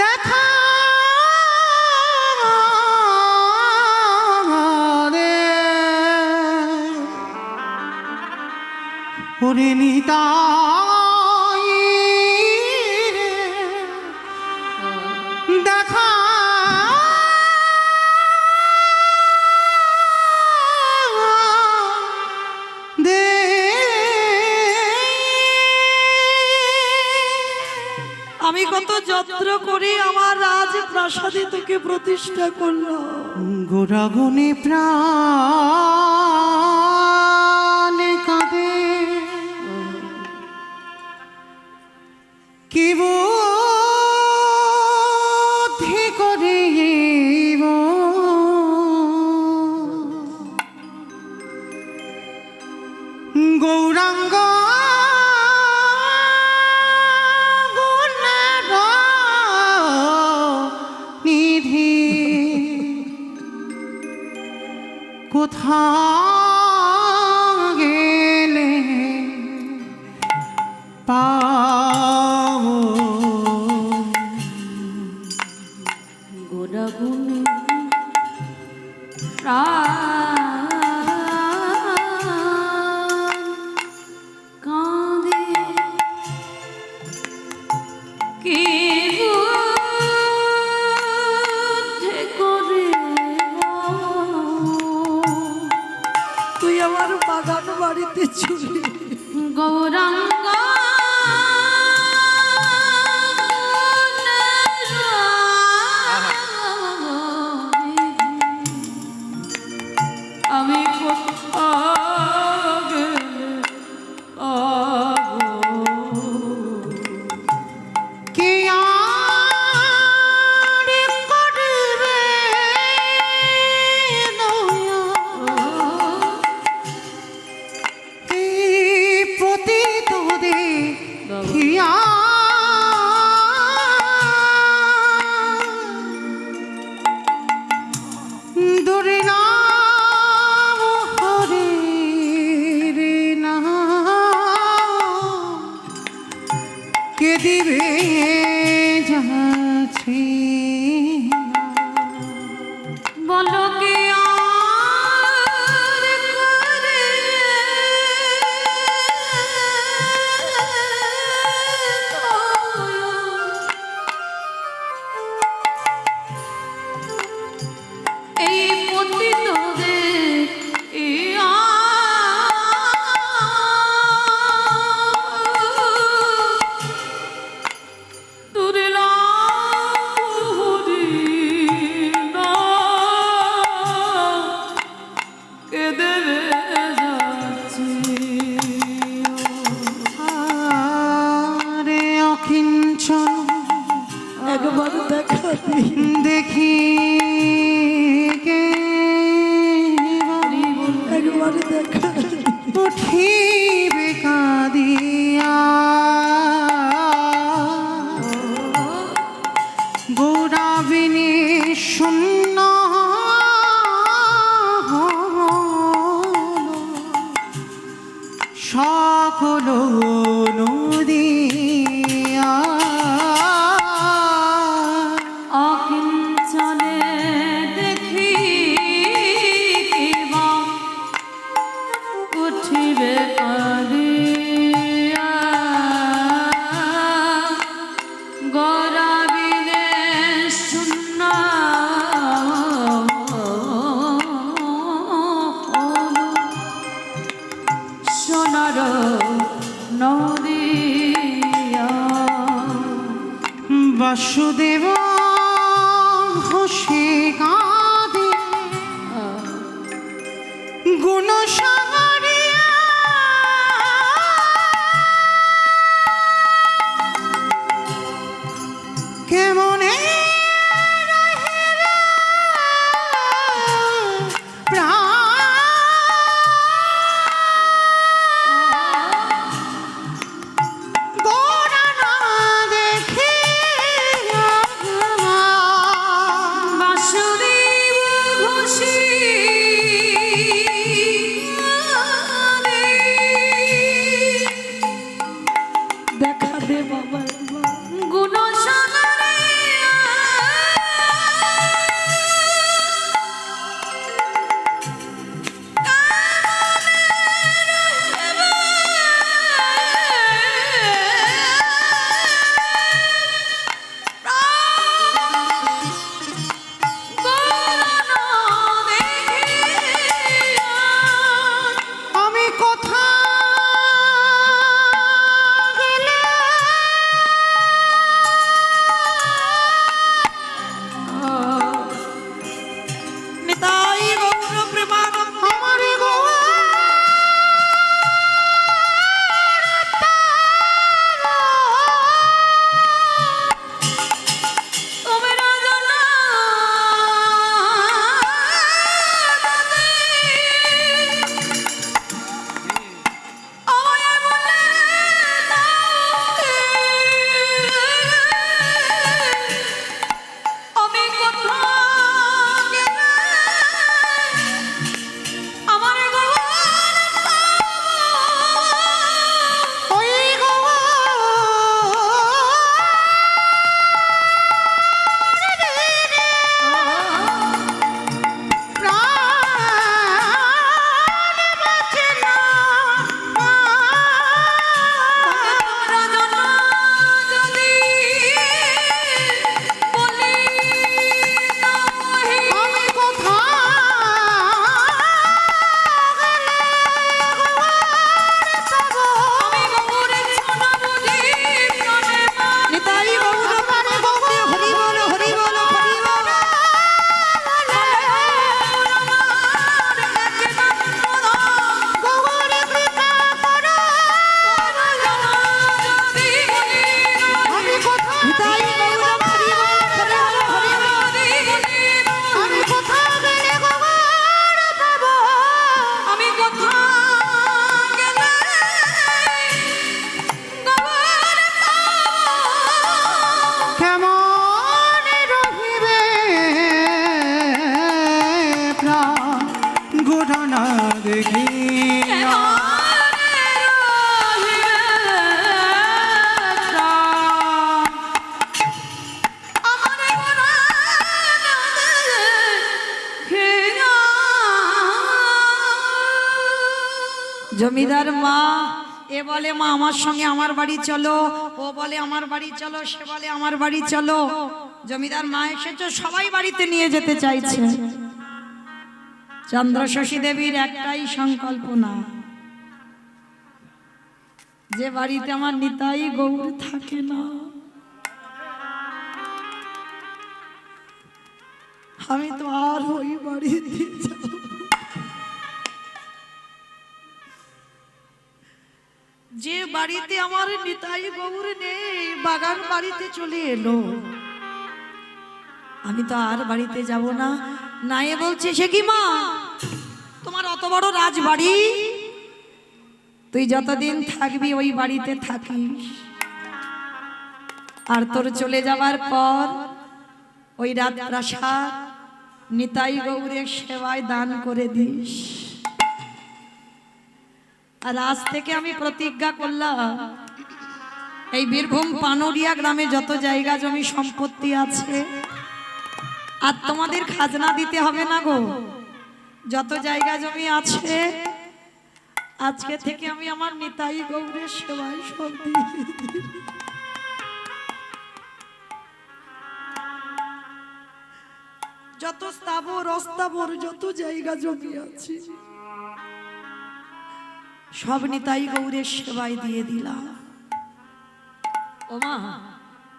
দেখা দে, ওরে নিতাই রে, দেখা দে। আমি কত যত্ন করি আমার রাজ প্রাসাদে তোকে প্রতিষ্ঠা করলো। গোরাগুনে প্রাণ কাঁদে, কি বুদ্ধি করে গৌরাঙ্গ গুণের নিধি কোথা গেলে পাবো গোরাগুনে প্রাণ কাঁদে, কি বুদ্ধি করে তুই আমার বাগান বাড়িতে চুলি গৌরাঙ্গ আমি কোথাও গেলে কে আর করবে দয়া, এই পতিত দেখিয়া দূরে নাম হরে রে নাম কে দিবে যাচ্ছে বলো কি আর করে এই পতিতদের দূরে হরি না কে দেবে যাচ্ছি আরে অকিঞ্চন একবার দেখা দিই। দেখি কে একবার দেখা উঠিবে কাঁদিয়া গৌরাবিনী শূন্য সকল নদিয়া অকিঞ্চনে দেখি কিবা উঠিবে কাঁদিয়া গৌরাবিনে শূন্য সোনার নদিয়া বাসুদেব হোসে কাঁদে গুণ সাগরিয়া কেমনে জমিদার মা এ বলে মা আমার সঙ্গে আমার বাড়ি চলো, ও বলে আমার বাড়ি চলো, সে বলে আমার বাড়ি চলো। জমিদার মা এসেছে, সবাই বাড়িতে নিয়ে যেতে চাইছে। চন্দ্রশশী দেবীর একটাই সংকল্প, না, যে বাড়িতে আমার নিতাই গৌর থাকে না আমি তো আর ওই বাড়িতে যাব। যে বাড়িতে আমার নিতাই গৌর নেই, বাগান বাড়িতে চলে এলো, আমি তো আর বাড়িতে যাব না। নায়ে বলছে, সে কি মা, তোমার অত বড় রাজবাড়ি, তুই যতদিন থাকবি ওই বাড়িতে থাকিস, আর তোর চলে যাবার পর ওই রাজপ্রাসাদ নিতাই গৌরের সেবায় দান করে দিস। আর আজ থেকে আমি প্রতিজ্ঞা করলাম, এই বীরভূম পানরিয়া গ্রামে যত জায়গা জমি সম্পত্তি আছে, আর তোমাদের খাজনা দিতে হবে না গো, যত জায়গা জমি আছে আজকে থেকে আমি আমার নিতাই গৌরের সেবায় সব দিয়ে দিই। যত স্থাবর অস্থাবর যত জায়গা জমি আছে সব নিতাই গৌরের সেবায় দিয়ে দিলাম। ও মা,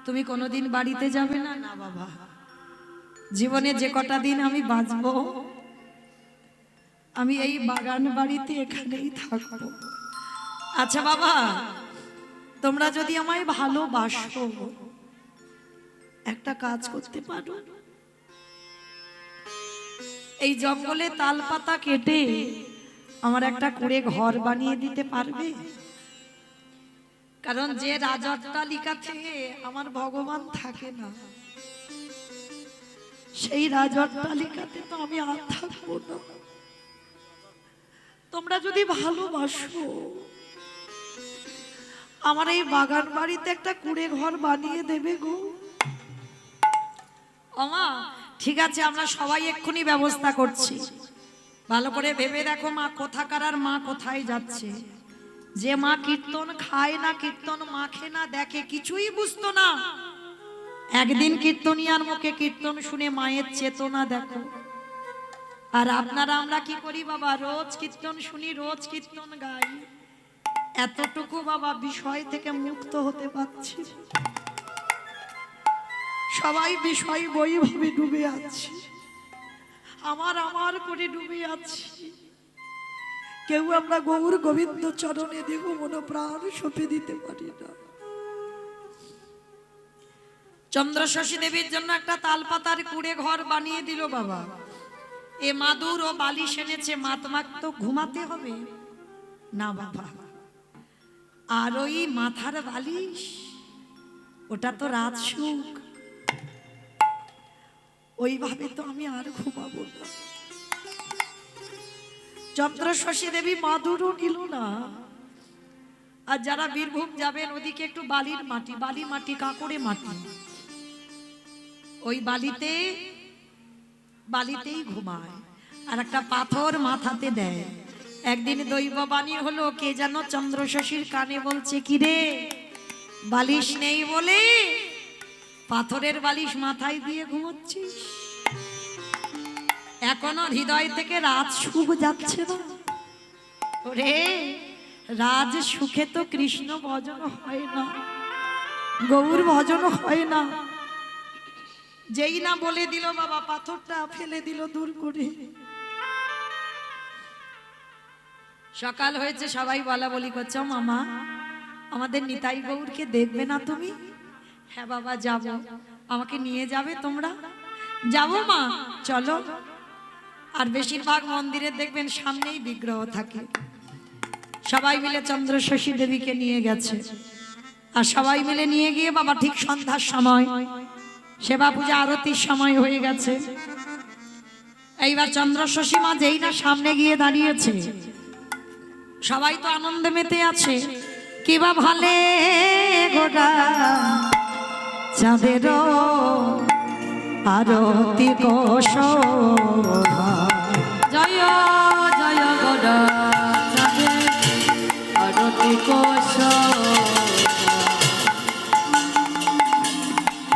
তুমি কোনোদিন বাড়িতে যাবে না? না বাবা, জীবনে যে কটা দিন আমি বাঁচবো আমি এই বাগান বাড়িতে এখানেই থাকবো। আচ্ছা বাবা, তোমরা যদি আমায় ভালোবাসো একটা কাজ করতে পারো, এই জঙ্গলে তাল পাতা কেটে আমার একটা কুড়ে ঘর বানিয়ে দিতে পারবে? কারণ যে রাজঅট্টালিকা থেকে আমার ভগবান থাকে না, সেই রাজঅট্টালিকাতে তো আমি আর থাকবো না। তোমরা যদি ভালোবাসো আমার এই বাগান বাড়িতে একটা কুড়ে ঘর বানিয়ে দেবে গো। ওমা, ঠিক আছে, আমরা সবাই এক্ষুনি ব্যবস্থা করছি। ভালো করে ভেবে দেখো মা কোথাকার আর মা কোথায় যাচ্ছে। যে মা কীর্তন খায় না, কীর্তন মাখে না, দেখে, কিছুই বুঝতো না, একদিন কীর্তনিয়ার মুখে কীর্তন শুনে মায়ের চেতনা দেখো। আর আপনারা আমরা কি করি বাবা, রোজ কীর্তন শুনি, রোজ কীর্তন গাই, এতটুকু বাবা বিষয় থেকে মুক্ত হতে পারছি। সবাই বিষয় বৈভাবে ডুবে আছি, আমার করে ডুবে আছি। কেউ আমরা গৌর গোবিন্দ চরণে দেহ মন প্রাণ সঁপে দিতে পারি না। চন্দ্রশশী দেবীর জন্য একটা তালপাতার কুড়ে ঘর বানিয়ে দিল বাবা। এ মাদুর ও বালিশ এনেছে, মাতমাক তো ঘুমাতে হবে না বাবা। আর ওই মাথার বালিশ, ওটা তো রাত সুখ, ওইভাবে তো আমি আর ঘুমাবো না। চন্দ্রশশী দেবী মাদুরও নিল না। আর যারা বীরভূম যাবেন ওদিকে একটু বালির মাটি, বালি মাটি, কাঁকড়ে মাটি, ওই বালিতেই ঘুমায়, আর একটা পাথর মাথাতে দেয়। একদিন দৈববাণী হলো, কে যেন চন্দ্রশশীর কানে বলছে, কি রে, বালিশ নেই বলে পাথরের বালিশ মাথায় দিয়ে ঘুমোচ্ছিস? এখনো হৃদয় থেকে রাজ সুখ যাচ্ছে না? ওরে, রাজ সুখে তো কৃষ্ণ ভজন হয় না, গৌর ভজন হয় না। যেই না বলে দিল বাবা, পাথরটা ফেলে দিল দূর করে। সকাল হয়েছে, সবাই বলা বলি করছো, মামা আমাদের নিতাই গৌরকে দেখবে না তুমি? হ্যাঁ বাবা যাব। আমাকে নিয়ে যাবে তোমরা? যাবো মা, চলো। আর বেশিরভাগ মন্দিরে দেখবেন সামনেই বিগ্রহ থাকে। সবাই মিলে চন্দ্রশশী দেবীকে নিয়ে গেছে, আর সবাই মিলে নিয়ে গিয়ে বাবা ঠিক সন্ধ্যার সময়, সেবা পূজা আরতির সময় হয়ে গেছে। এইবার চন্দ্রশশী মা যেই না সামনে গিয়ে দাঁড়িয়েছে, সবাই তো আনন্দে মেতে আছে। কিবা ভালে গোটা চাঁদের আরতি কোশোভা, জয় জয় গড়া চাঁদের কোশ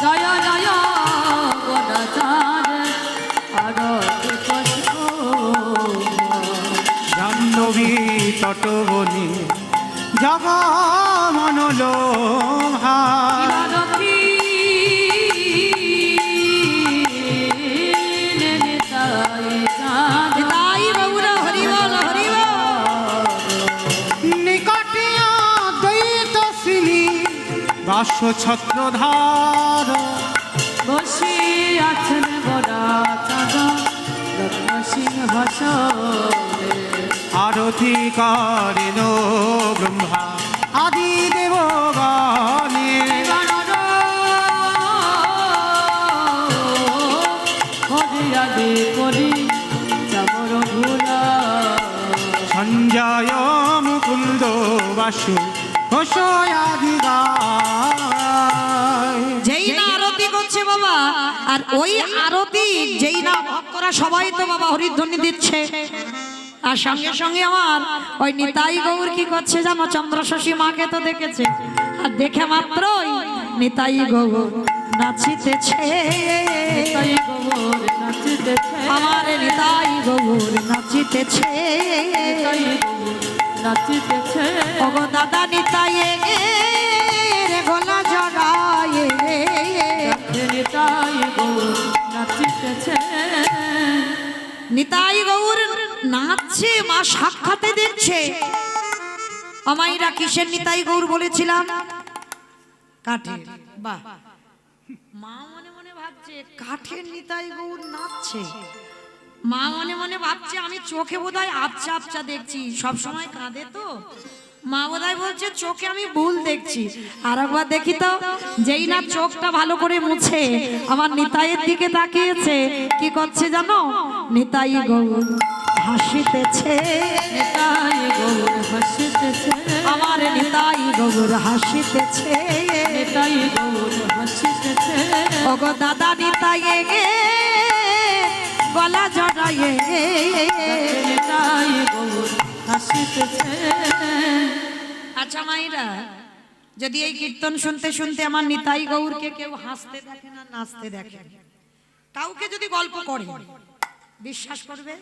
জয় জয় গদাচার আরতি কোশ জাহ্নবী তটবনে জগমনোলোভা নিতাই গৌর হরি বল হরি বল। নিকটিয়া দ্বৈত শ্রী বাস ছত্রধার বসে আছেন বড়া চাঁদা রত্ন সিংহাসনে আরতি করেন ব্রহ্মা আদি দেবগণে আদি করি চামর ভুলা সঞ্জয় মুকুন্দ বাসু ঘোষয়াদি গায়। যেই না আরতি করছে বাবা, আর ওই আরতি যেই না ভক্তরা সবাই তো বাবা হরিধ্বনি দিচ্ছে, আর সঙ্গে সঙ্গে আমার ওই নিতাই গৌর কি করছে জানো, চন্দ্রশশী মাকে তো দেখেছে, আর দেখে মাত্রই নিতাই গৌর নাচিতেছে, তাই গোবর নাচিতেছে আমার নিতাই গৌর নাচিতেছে। তাই গোবর নাচিতেছে ওগো দাদা নিতাই গলা জড়ায়ে, তাই গোবর নাচিতেছে নিতাই গৌর নাচছে, মা সাক্ষাতে দেখছে। আমাইরা কিসের নিতাই গৌর বলেছিলাম? কাঠের। বাহ, মা মনে মনে ভাবছে কাঠের নিতাই গৌর নাচছে, মা মনে মনে ভাবছে আমি চোখে বোধহয় আবছা আবছা দেখছি, সব সময় কাঁদে তো, মা বোধহয় বলছে চোখে আমি ভুল দেখছি। আর একবার দেখি তো, যেই না চোখটা ভালো করে মুছে আমার নিতাইয়ের দিকে তাকিয়েছে, কি করছে জানো, নিতাই গৌর হাসিতেছে, তাই গোবর হাসিতেছে আমার নিতাই গৌর হাসিতেছে। তাই গোবর হাসিতেছে ওগো দাদা নিতাই গলা জড়ায়ে, তাই গোবর হাসিতেছে আচ্ছা মাইরা, যদি এই কীর্তন শুনতে শুনতে আমার নিতাই গৌরকে কেউ হাসতে দেখে না নাচতে দেখে, কাউকে যদি গল্প করে বিশ্বাস করবে?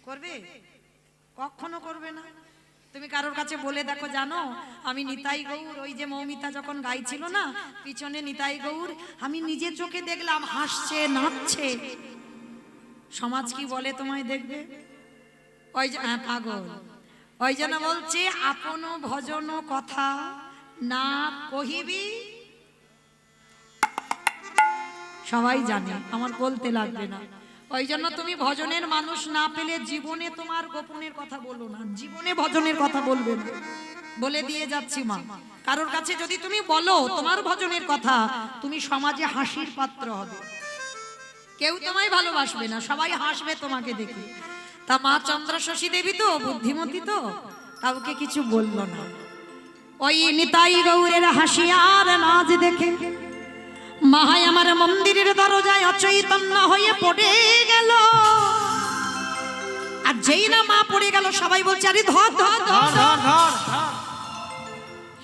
করবে? কখনো করবে না। তুমি কারোর কাছে বলে দেখো, জানো আমি নিতাই গৌর, ওই যে মৌমিতা যখন গাইছিল না পিছনে নিতাই গৌর, আমি নিজের চোখে দেখলাম হাসছে নাচছে, সমাজ কি বলে তোমায় দেখবে? ওই যে পাগল, ওই জন্য বলছে আপন ভজন কথা না কহিবি, সবাই জানে, আমার বলতে লাগবে না। ওই জন্য তুমি ভজনের মানুষ না পেলে জীবনে তোমার গোপনের কথা বলো না, জীবনে ভজনের কথা বলবে না, বলে দিয়ে যাচ্ছি মা। কারোর কাছে যদি তুমি বলো তোমার ভজনের কথা, তুমি সমাজে হাসির পাত্র হবে, কেউ তোমায় ভালোবাসবে না, সবাই হাসবে তোমাকে দেখে। তা মা চন্দ্রশশী দেবী তো বুদ্ধিমতী, তো কাউকে কিছু বলল না। ওই নিতাই গৌরের হাসি আর নাচ দেখে মাহাই আমার মন্দিরের দরজায় অচৈতন্য হয়ে পড়ে গেল। আর যেই না মা পড়ে গেল, সবাই বলছে আরে ধর ধর ধর ধর।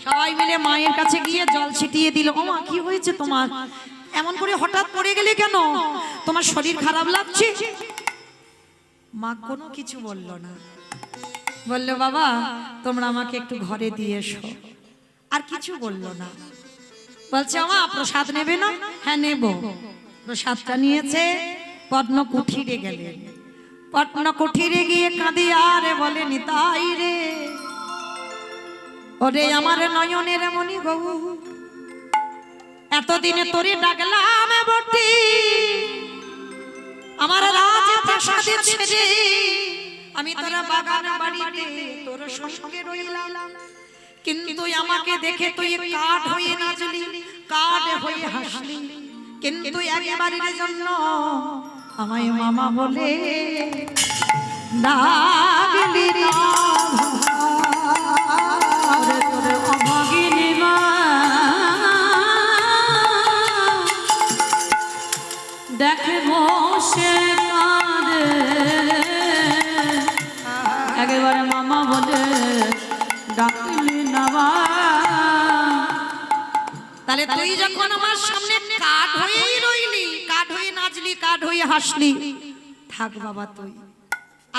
সবাই মিলে মায়ের কাছে গিয়ে জল ছিটিয়ে দিল। ও মা, কি হয়েছে তোমার, এমন করে হঠাৎ পড়ে গেলে কেন, তোমার শরীর খারাপ লাগছে? মা কোনো কিছু বলল না, বললো বাবা তোমরা আমাকে একটু ঘরে দিয়ে এসো, আর কিছু বলল না। বলছে আমা প্রসাদ নেবে না? হ্যাঁ নেব। প্রসাদটা নিয়েছে, পদ্ম কুঠিরে গেলেন, পদ্ম কুঠিরে গিয়ে কাঁদি আর বলে নিতাই রে, ওরে আমার নয়নের মণি গৌ, এতদিনে তোরে ডাকলাম বটি, আমার রাজ প্রাসাদে ছেড়ে আমি তোরা বাগান বাড়িতে তোর সঙ্গে রইলাম, কিন্তু আমাকে দেখে তুই কাঠ হয়ে নাচলি, কাঠ হয়ে হাসলি, কিন্তু একবারের জন্য আমায় মামা বলে ডাকলি না। তোর অভাগিনী মা দেখে বসে কাঁদে, একেবারে মামা বলে ডাকলে নাবা তাহলে তুই যখন আমার সামনে কাঠ হয়েই রইলি, কাঠ হয়ে নাচলি, কাঠ হয়ে হাসলি, থাক বাবা তুই।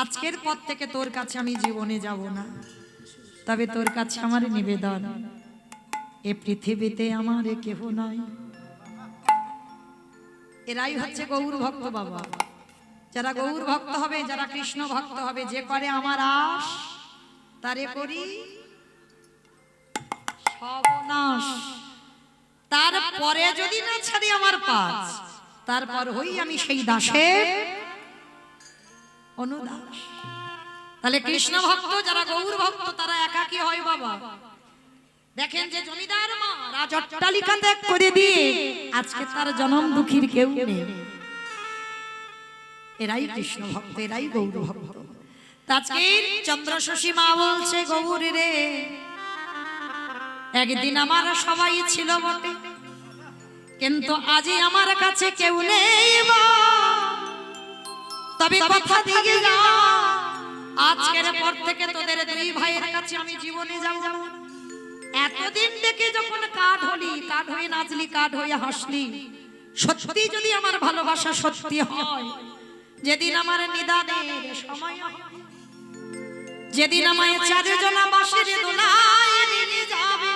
আজকের পর থেকে তোর কাছে আমি জীবনে যাব না। তবে তোর কাছে আমার নিবেদন, এ পৃথিবীতে আমার কেহ নাই। এরাই হচ্ছে গৌর ভক্ত বাবা। যারা গৌর ভক্ত হবে, যারা কৃষ্ণ ভক্ত হবে, যে করে আমার আশ তারে করি সর্বনাশ। তারপরে যদি না ছাড়ি আমার পাঁচ, তারপর হই আমি সেই দাসের অনুদাস। তাহলে কৃষ্ণ ভক্ত যারা গৌর ভক্ত তারা একাকী হয় বাবা। দেখেন যে জমিদার মা রাজ অট্টালিকা ত্যাগ করে দিয়ে আজকে তার জনম দুঃখীর কেউ নেই। এরাই কৃষ্ণ ভক্ত, এরাই গৌর ভক্ত। আজকে চন্দ্র শশী মা বলছে, গৌর রে একদিন আমার সবাই ছিল বটে, কিন্তু আজি আমার কাছে কেউ নেই। তবে কথা দিয়ে যা, আজকের পর থেকে তোদের দুই ভাইয়ের কাছে আমি জীবনে যাব না। এতদিন থেকে যখন কাঠ হলি, কাঠ হয়ে নাচলি, কাঠ হয়ে হাসলি, সত্যি যদি আমার ভালোবাসা সত্যি হয়, যেদিন আমার নিদানের সময় হয়, যেদিন আমায় চারজনা বাঁশের দোলায় নিয়ে যাবে,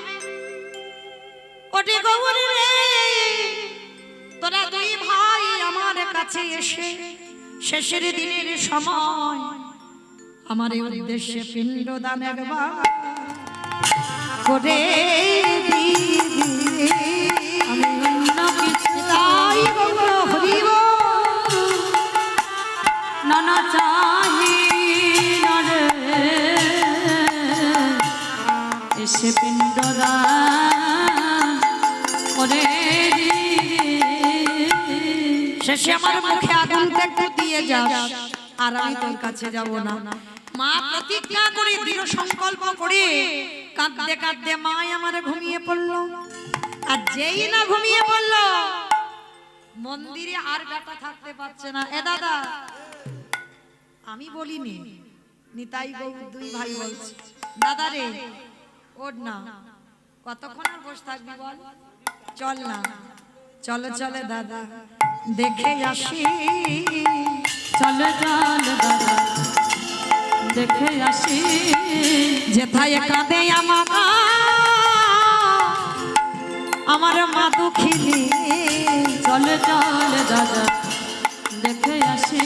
ওরে গৌর রে তোরা দুই ভাই আমার কাছে এসে শেষের দিনের সময় আমার এই উদ্দেশ্যে পিণ্ডদান একবার করে দিবি। আমি অন্য কিছু তাই গৌর হরিব নানা চাহি না রে, এসে পিণ্ডদান করে শেষে আমার মুখে আগুনটা একটু দিয়ে যাস, আর আমি তোর কাছে যাব না। মা প্রতিজ্ঞা করে, দৃঢ় সংকল্প করে কাঁদতে কাঁদতে মা আমার ঘুমিয়ে পড়লো। আর যেই না ঘুমিয়ে পড়লো, মন্দিরে আর বেটা থাকতে পারছে না। এ দাদা, আমি বলিনি, নিতাই গৌর দুই ভাই বলছে, দাদা রে ওঠ না, কতক্ষণ আর বসে থাকবি বল, চল না, চলো চলে দাদা দেখে আসি। চলে চল দাদা দেখে আসি, যেথায় কাঁদে আমার মা দুঃখিনী। চলে চল দাদা দেখে আসি।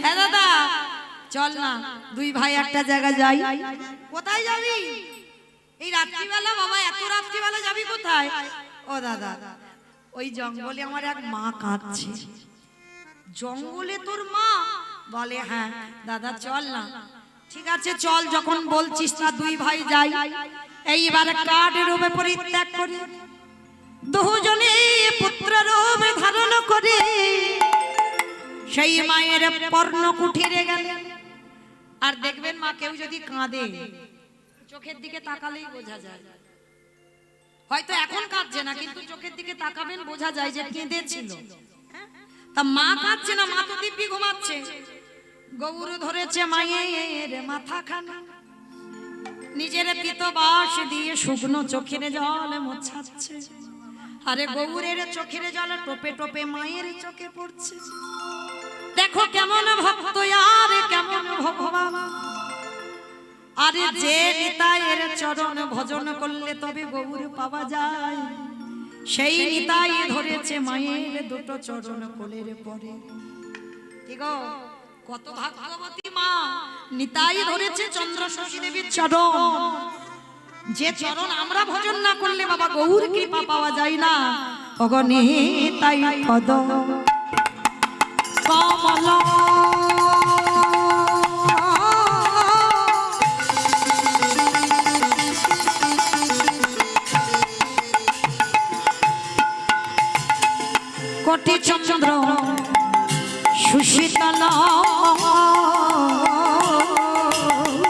এ দাদা চল না, দুই ভাই একটা জায়গা যাই। কোথায় যাবি এই রাত্রিবেলা বাবা? এত রাত্রিবেলা যাবি কোথায়? ও দাদা, ওই জঙ্গলে আমার এক মা কাঁদছে। জঙ্গলে তোর মা? বলে হ্যাঁ। দাদা চল না। ঠিক আছে চল, যখন বলছিস তা দুই ভাই যাই। এইবার কাঠ রূপে পরিত্যাগ করে দুজনে পুত্র রূপ ধারণ করে সেই মায়ের পর্ণ কুঠিরে গেলেন। আর দেখবেন মা কেউ যদি কাঁদে, চোখের দিকে তাকালেই বোঝা যায়। হয়তো এখন কাঁদছে না, কিন্তু চোখের দিকে তাকাবেন বোঝা যায় যে কেঁদেছিল। তা মা কাঁদছে না, মা তো দিব্যি ঘুমাচ্ছে। গৌর ধরেছে মায়ের মাথা খানা, নিজের পিতবাস দিয়ে শুকনো চোখের জল মোছাচ্ছে। আরে গৌরের চোখের জল টোপে টোপে মায়ের চোখে পড়ছে। দেখো কেমন ভক্ত আর কেমন ভগবান। আরে যে নিতাইয়ের চরণ ভজন করলে তবে গৌর পাওয়া যায়, সেই নিতাই ধরেছে মায়ের দুটো চরণ কোলের পরে। কি গো, কত ভাগ্যবতী মা! নিতাই ধরেছে চন্দ্র শশী দেবীর চরণ, যে চরণ আমরা ভজন না করলে বাবা গৌর কৃপা পাওয়া যায় না। ওগো নিতাই পদ কমল কোটি চন্দ্র সুশীতল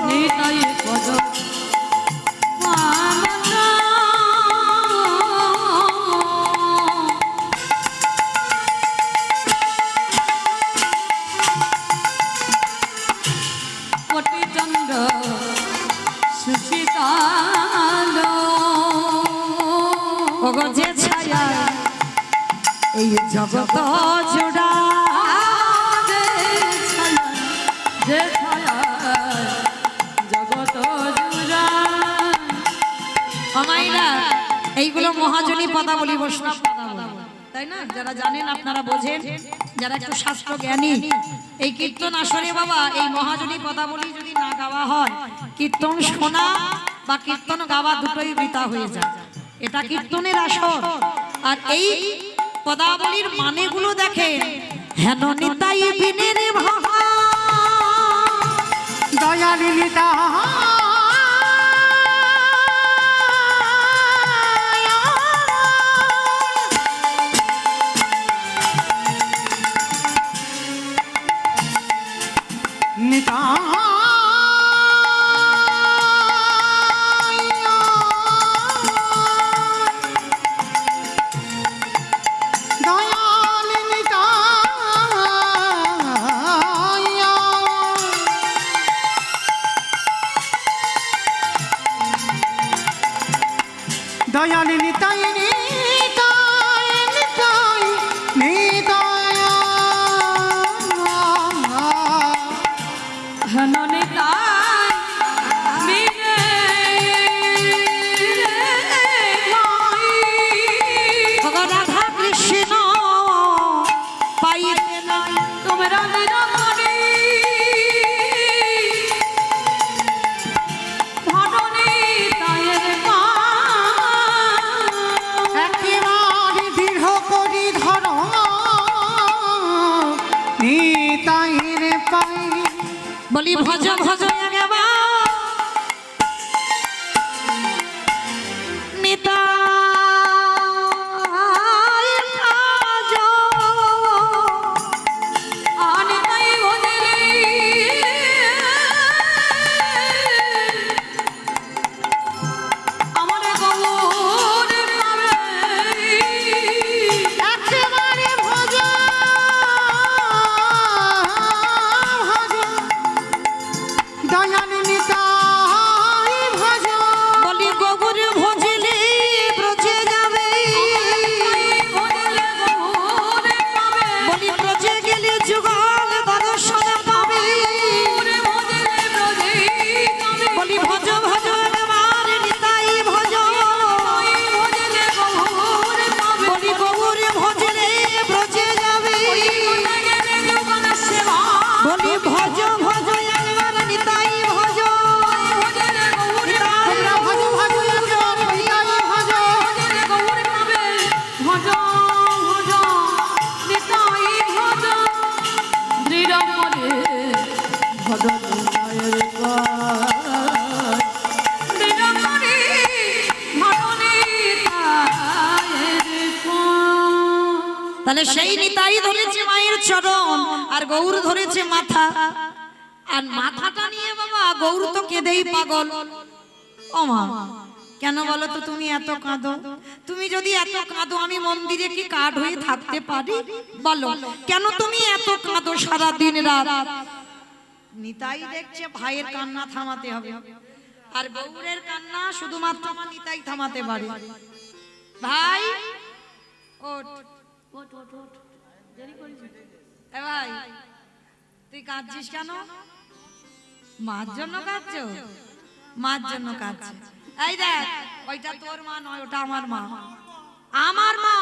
নিতাই পদ ওগো যে ছায়া এই জগৎ জোড়া যে ছায়া, যে ছায়া জগত জুড়া। আমাইরা এইগুলো মহাজনী পদাবলী বৈষ্ণব পদাবলী, তাই না? যারা জানেন আপনারা বোঝেন, যারা একটু শাস্ত্র জ্ঞানী। এই কীর্তন আসরে বাবা এই মহাজনী পদাবলী যদি না গাওয়া হয়, কীর্তন শোনা বা কীর্তন গাওয়া দুটোই বৃথা হয়ে যায়। এটা কীর্তনের আসর। আর এই পদাবলীর মানেগুলো দেখেন, হেন নিতাই বিনের ভাবা দয়ালি নিতা নিতা দয়ালি নিতা দয়ালি নিতাই নিতাই নিতাই নিতাই হেননে তাই মিলে ওগো রাধা কৃষ্ণ পাইতে নাই তোমরা নিরমণি ভটনি তায়ের মা একেবারে দৃঢ় করি ধর নিতাইর পাই বলি ভজ ভজ একেবা নিতাই ভজ আনে তাই বদলে আমার গৌর পাবে একেবারে ভজ ভজ দয়াল নিতাই ভজ বলি গোগুর ভজিলে ব্রজে যাবে বদলে গৌর পাবে বলি ব্রজে গেলে যুগল দর্শন পাবে বদলে ব্রজে যাবে বলি ভজ ভজ আমার নিতাই ভজ বদলে গৌর পাবে বলি গোগুর ভজিলে ব্রজে যাবে গেলে যুগল সেবা বলি ভজ ভজ আমার নিতাই ভজ বদলে গৌর তোমরা ভজ ভজ একেবারে নিতাই ভজ বদলে গৌর পাবে ভজ ভজ নিতাই ভজ দৃঢ় করে ভজ নিতাইয়ের পায় দৃঢ় করে ভজ নিতাইয়ের পায়। তাহলে সেই নিতাই ধরেছে মায়ের চরণ আর গৌর ধরেছে মাথা। আর মাথাটা নিয়ে বাবা গৌর তো কেঁদেই পাগল। ও মা, কেন বলো তো তুমি এত কাঁদো? তুমি যদি এত কাঁদো আমি মন্দিরে কি কাঠ হয়ে থাকতে পারি? বলো কেন তুমি এত কাঁদো সারা দিন রাত? নিতাই দেখছে ভাইয়ের কান্না থামাতে হবে, আর গৌরের কান্না শুধুমাত্র আমার নিতাই থামাতে পারে। ভাই ওঠ, ওঠ ওঠ ওঠ দেরি করিস না। এ ভাই তুই কাঁদছিস কেন? মার জন্য কাঁদছো? মার জন্য কাঁদছে। এই দেখ, ওইটা তোর মা নয়, ওটা আমার মা। আমার মা।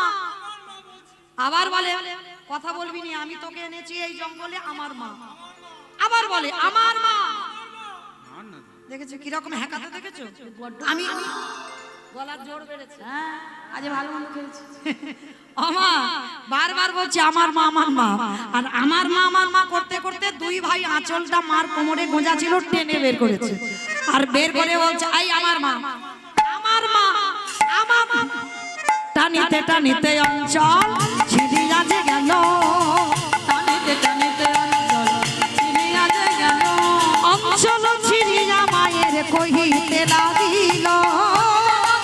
আবার বলে কথা বলবি নি, আমি তোকে এনেছি এই জঙ্গলে, আমার মা। আবার বলে আমার মা। দেখেছো কিরকম হ্যাকাতে দেখেছো? আমি গলার জোর বেড়েছে। হ্যাঁ আজ ভালো মন্দ খেয়েছি। আমা বারবার বলছে আমার মা আমার মা, আর আমার মা করতে করতে দুই ভাই আঁচলটা মার কোমরে গোঁজা ছিল টেনে বের করেছে, আর বের করে বলছে আই আমার মা আমার মা আমার মা। টানিতে টানিতে অঞ্চল ছিড়িয়া যে গেল, টানিতে টানিতে অঞ্চল ছিড়িয়া যে গেল, অঞ্চল ছিড়িয়া মায়ের কহিতে লাগিল,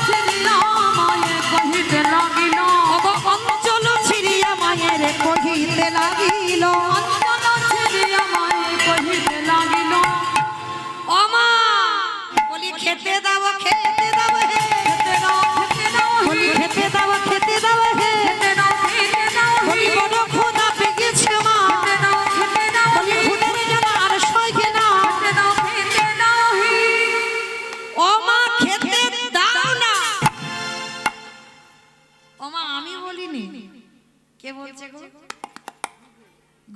ছিড়িয়া মায়ে কহিতে লাগিল, ওগো অঞ্চল ছিড়িয়া মায়ের কহিতে লাগিল। অঞ্চল ছিড়িয়া মায়ে কহিতে লাগিল, ও মা বলি খেতে দাও হে, খেতে দাও খেতে দাও বলি খেতে দাও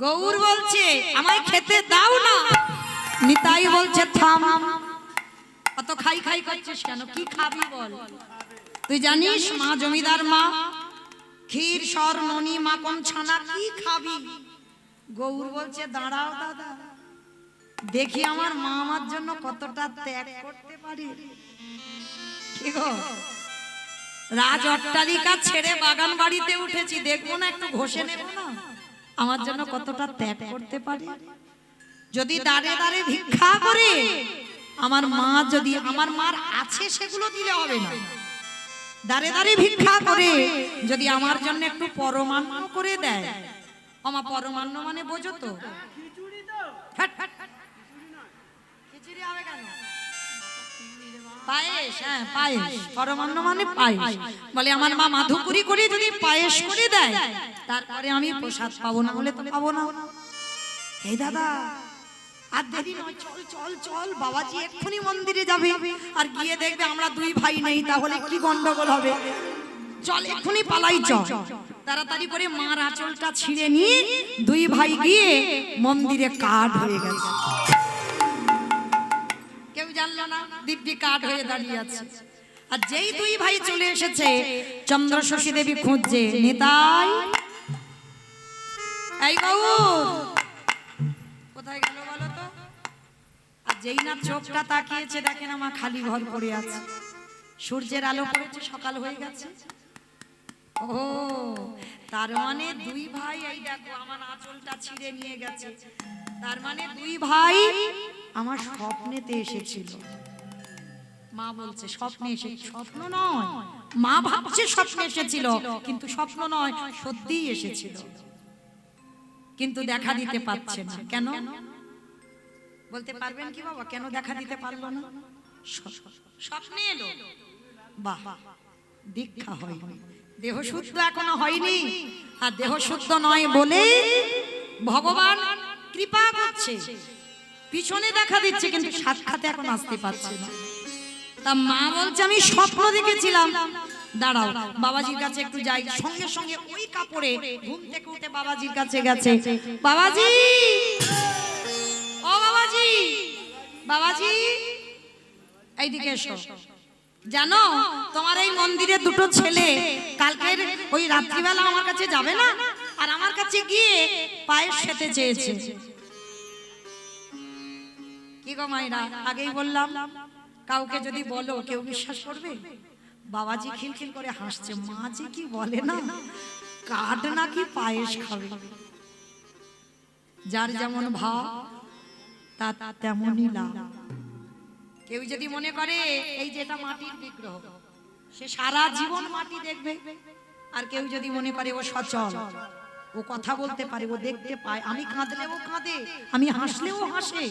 গৌর বলছে আমায় খেতে দাও না। নিতাই বলছে থাম, অত খাই খাই করছিস কেন, কি খাবি বল? তুই জানিস মা জমিদার মা, ক্ষীর সর ননি মাখন ছানা, কি খাবি? গৌর বলছে দাঁড়াও দাদা, দেখি আমার মা আমার জন্য কতটা ত্যাগ করতে পারে। কি গো, রাজ অট্টালিকা ছেড়ে বাগান বাড়িতে উঠেছি, দেখবো না একটু ঘষে নেব না আমার জন্য কতটা ত্যাগ করতে পারে? যদি দাঁড়ে দাঁড়ে ভিক্ষা করে আমার মা, যদি আমার মার আছে সেগুলো দিলে হবে না, দাঁড়ে দাঁড়ে ভিক্ষা করে যদি আমার জন্য একটু পরমান্ন করে দেয়। আমার পরমান্ন মানে বোঝো তো? Hat, hat, hat. খিচুড়ি হবে কেন? পায়েস, হ্যাঁ পায়েস, পরমান্ন মানে পায়েস। বলে আমার মা মাধুপুরি করে যদি পায়েস করে দেয় তারপরে আমি প্রসাদ পাবো, না হলে তো পাবো না। এই দাদা আর দেরি নয়, চল চল চল, বাবাজি এক্ষুনি মন্দিরে যাবে, আর গিয়ে দেখবে আমরা দুই ভাই নেই, তাহলে কি গন্ডগোল হবে। চল এক্ষুনি পালাই, চল। তাড়াতাড়ি করে মার আঁচলটা ছিঁড়ে নিয়ে দুই ভাই গিয়ে মন্দিরে কাঠ হয়ে গেছে। কেউ জানলো না, দিব্যি কাঠ হয়ে দাঁড়িয়ে আছে। আর যেই দুই ভাই চলে এসেছে, চন্দ্র শশী দেবী খুঁজছে নিতাই, এই গৌর কোথায় গেল বলো তো? আর যেই না চোখটা তাকিয়েছে, দেখেন আমার খালি ঘর পড়ে আছে, সূর্যের আলো পড়েছে, সকাল হয়ে গেছে। ও তার মানে দুই ভাই, এই দেখো আমার আঁচলটা ছিঁড়ে নিয়ে গেছে, তার মানে দুই ভাই আমার স্বপ্নেতে এসেছিল। মা বলছে স্বপ্নে এসে, স্বপ্ন নয়, মা ভাবছে স্বপ্নে এসেছিল, কিন্তু স্বপ্ন নয়, সত্যিই এসেছিল, কিন্তু দেখা দিতে পারছে না। কেন বলতে পারবেন কি বাবা, কেন দেখা দিতে পারলো না? স্বপ্নে এলো, বাহ, দীক্ষা হয়নি, দেহ শুদ্ধ এখনো হয়নি। আর দেহ শুদ্ধ নয় বলে ভগবান কৃপা করছে, পিছনে দেখা দিচ্ছে, কিন্তু সাক্ষাতে এখন আসতে পারছে না। তা মা বলছে আমি স্বপ্ন দেখেছিলাম, দাঁড়াও বাবাজির কাছে একটু যাই। সঙ্গে সঙ্গে ওই কাপড়ে ঘুম থেকে উঠে বাবাজির কাছে গেছে। বাবাজি, ও বাবাজি, বাবাজি এইদিকে এসো। জানো তোমার এই মন্দিরে দুটো ছেলে কালকের ওই রাত্রিবেলা আমার কাছে যাবে না, আর আমার কাছে গিয়ে পায়েস খেতে চেয়েছে। কি গো মাইরা, আগেই বললাম কাউকে যদি বলো কেউ বিশ্বাস করবে? বাবাজি খিলখিল করে হাসছে, মা যে কি বলে না, কাঠ নাকি পায়েস খাবে। যার যেমন ভাব তা তেমনই লাভ। কেউ যদি মনে করে এই যে এটা মাটির বিগ্রহ, সে সারা জীবন মাটি দেখবে। আর কেউ যদি মনে করে ও সচল, ও কথা বলতে পারে, ও দেখতে পায়, আমি কাঁদলে ও কাঁদে, আমি হাসলে ও হাসে,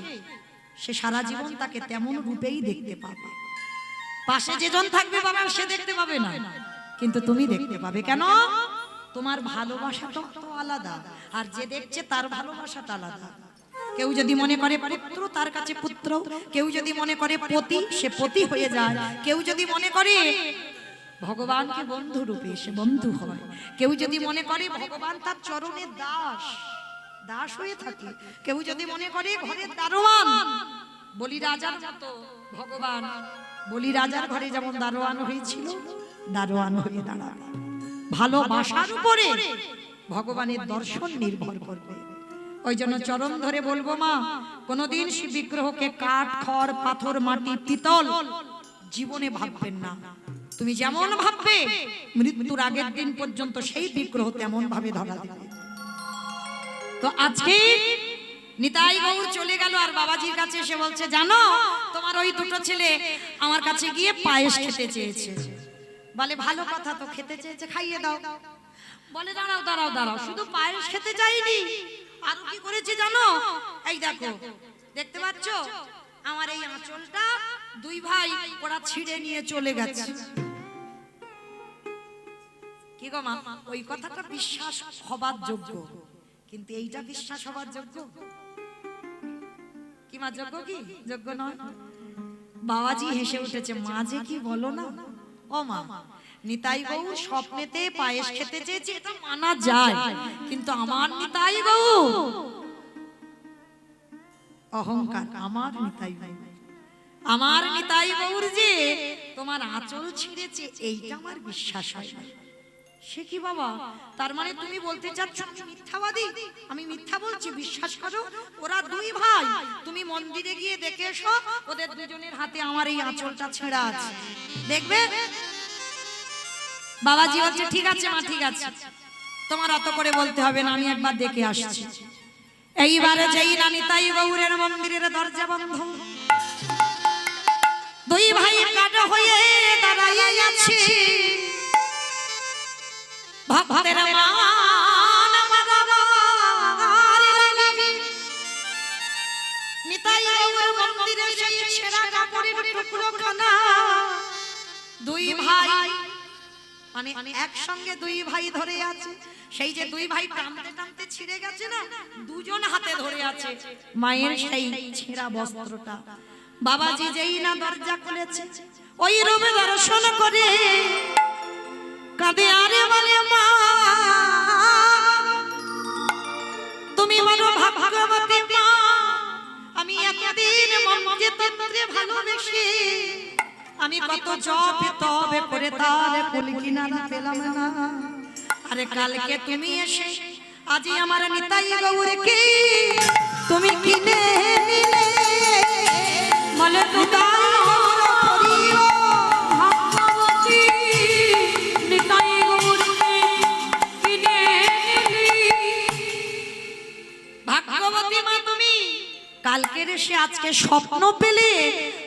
সে সারা জীবন তাকে তেমন রূপেই দেখতে পাবে। পাশে যেজন থাকবে বাবা সে দেখতে পাবে না, কিন্তু তুমি দেখতে পাবে। কেন? তোমার ভালোবাসাটা তো আলাদা, আর যে দেখছে তার ভালোবাসাটা আলাদা। কেউ যদি মনে করে পুত্র, তার কাছে পুত্র, কেউ যদি মনে করে পতি, সে পতি হয়ে যায়, কেউ যদি মনে করে ভগবানকে বন্ধু রূপে সে বন্ধু হয়, কেউ যদি মনে করে ভগবান তার চরণের দাস, দাস হয়ে থাকে, কেউ যদি মনে করে ঘরের দারোয়ান, বলি রাজার মতো ভগবান বলি রাজার ঘরে যেমন দারোয়ান হয়েছিল, দারোয়ান হয়ে দাঁড়াবে। ভালোবাসার উপরে ভগবানের দর্শন নির্ভর করবে। ওই জন্য চরণ ধরে বলবো মা, কোনদিন শিব বিগ্রহকে কাঠ, খড়, পাথর, মাটি, পিতল জীবনে ভাববেন না। তুমি যেমন ভাববে মৃত্যুর আগের দিন পর্যন্ত সেই বিগ্রহ তেমন ভাবে ধরা দেবে। তো আজকে নিতাই গৌর চলে গেল, আর বাবাজির কাছে এসে বলছে জানো তোমার ওই দুটো ছেলে আমার কাছে গিয়ে পায়েস খেতে চেয়েছে। বলে ভালো কথা, তো খেতে চেয়েছে, খাইয়ে দাও। বলে দাঁড়াও দাঁড়াও দাঁড়াও, শুধু পায়েস খেতে চাইনি, আর কি করেছে জানো? এই দেখো, দেখতে পাচ্ছ আমার এই আঁচলটা দুই ভাই ওরা ছিঁড়ে নিয়ে চলে গেছে। কি গো মা, ওই কথাটা বিশ্বাস হবার যোগ্য, কিন্তু এইটা বিশ্বাস হবার যোগ্য কি মা? যোগ্য কি যোগ্য নয়? বাবাজি হেসে উঠেছে, মা যে কি বলো না। ও মা, নিতাই গৌর স্বপ্নেতে পায়েস খেতে চেয়েছে, এটা মানা যায়, কিন্তু আমার নিতাই গৌর অহংকার, আমার নিতাই গৌর, আমার নিতাই গৌর যে তোমার আঁচল ছিঁড়েছে এইটা আমার বিশ্বাস হয় না। সে কি বাবা, তার মানে তুমি বলতে চাচ্ছ আমি মিথ্যাবাদী? আমি মিথ্যা বলছি, বিশ্বাস করো। ওরা দুই ভাই, তুমি মন্দিরে গিয়ে দেখে এসো, ওদের দুজনের হাতে আমার এই আঁচলটা ছেঁড়া আছে, দেখবে। বাবাজি বলছে ঠিক আছে মা, ঠিক আছে, তোমার অত করে বলতে হবে না, আমি একবার দেখে আসছি। এইবারে যেই না নিতাই গৌরের মন্দিরের দরজা বন্ধ, দুই ভাই কাটা হয়ে দাঁড়াইয়া আছে, ভক্তের মান মারাবার লাগি। নিতাই গৌর মন্দিরে সেই ছেঁড়া কাপড়ের টুকরোখানা দুই ভাই, মানে একসঙ্গে দুই ভাই ধরে আছে, সেই যে দুই ভাই টানতে টানতে ছিঁড়ে গেছে না, দুজন হাতে ধরে আছে মায়ের সেই ছেঁড়া বস্ত্রটা। বাবাজি যেই না দরজা খুলেছে, ওই রূপে দর্শন করে কাঁদে আরে বলে মা, তুমি বড় ভাগ্যবতী মা, আমি এতদিন মনকে তন্ত্রে ভালোবেসে আমি কত জপ তবে করে তার কুল কিনারা পেলাম না। আরে কালকে তুমি এসে আজি আমার নিতাই গৌরকে তুমি কিনে নিলে, বলে নিতাই গৌর ভাগ্যবতী, নিতাই গৌরকে কিনে নিলি। ভাগ্যবতী মা তুমি, কালকের এসে আজকে স্বপ্ন পেলে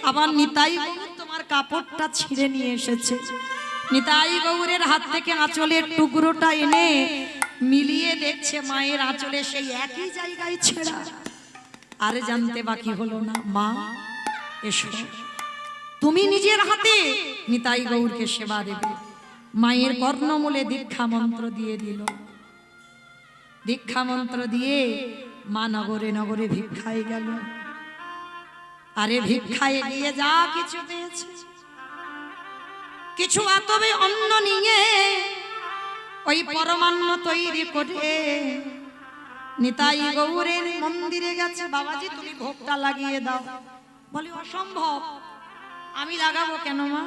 আবার নিতাই গৌর তোমার কাপড়টা ছিঁড়ে নিয়ে এসেছে। নিতাই গৌরের হাত থেকে আঁচলের টুকরোটা এনে মিলিয়ে দেখছে মায়ের আঁচলে সেই একই জায়গায় ছেঁড়া। আরে জানতে বাকি হলো না, মা এসো, তুমি নিজের হাতে নিতাই গৌরকে সেবা দেবে। মায়ের কর্ণমূলে দীক্ষা মন্ত্র দিয়ে দিল, দীক্ষা মন্ত্র দিয়ে মা নগরে নগরে ভিক্ষায় গেল। আরে ভিক্ষায় গিয়ে যা কিছু পেয়েছে, কিছু আতবে অন্ন নিয়ে ওই পরমান্ন তৈরি করে নিতাই গৌরের মন্দিরে গেছে। বাবাজি তুমি ভোগটা লাগিয়ে দাও। বলি অসম্ভব, আমি লাগাবো কেন মা?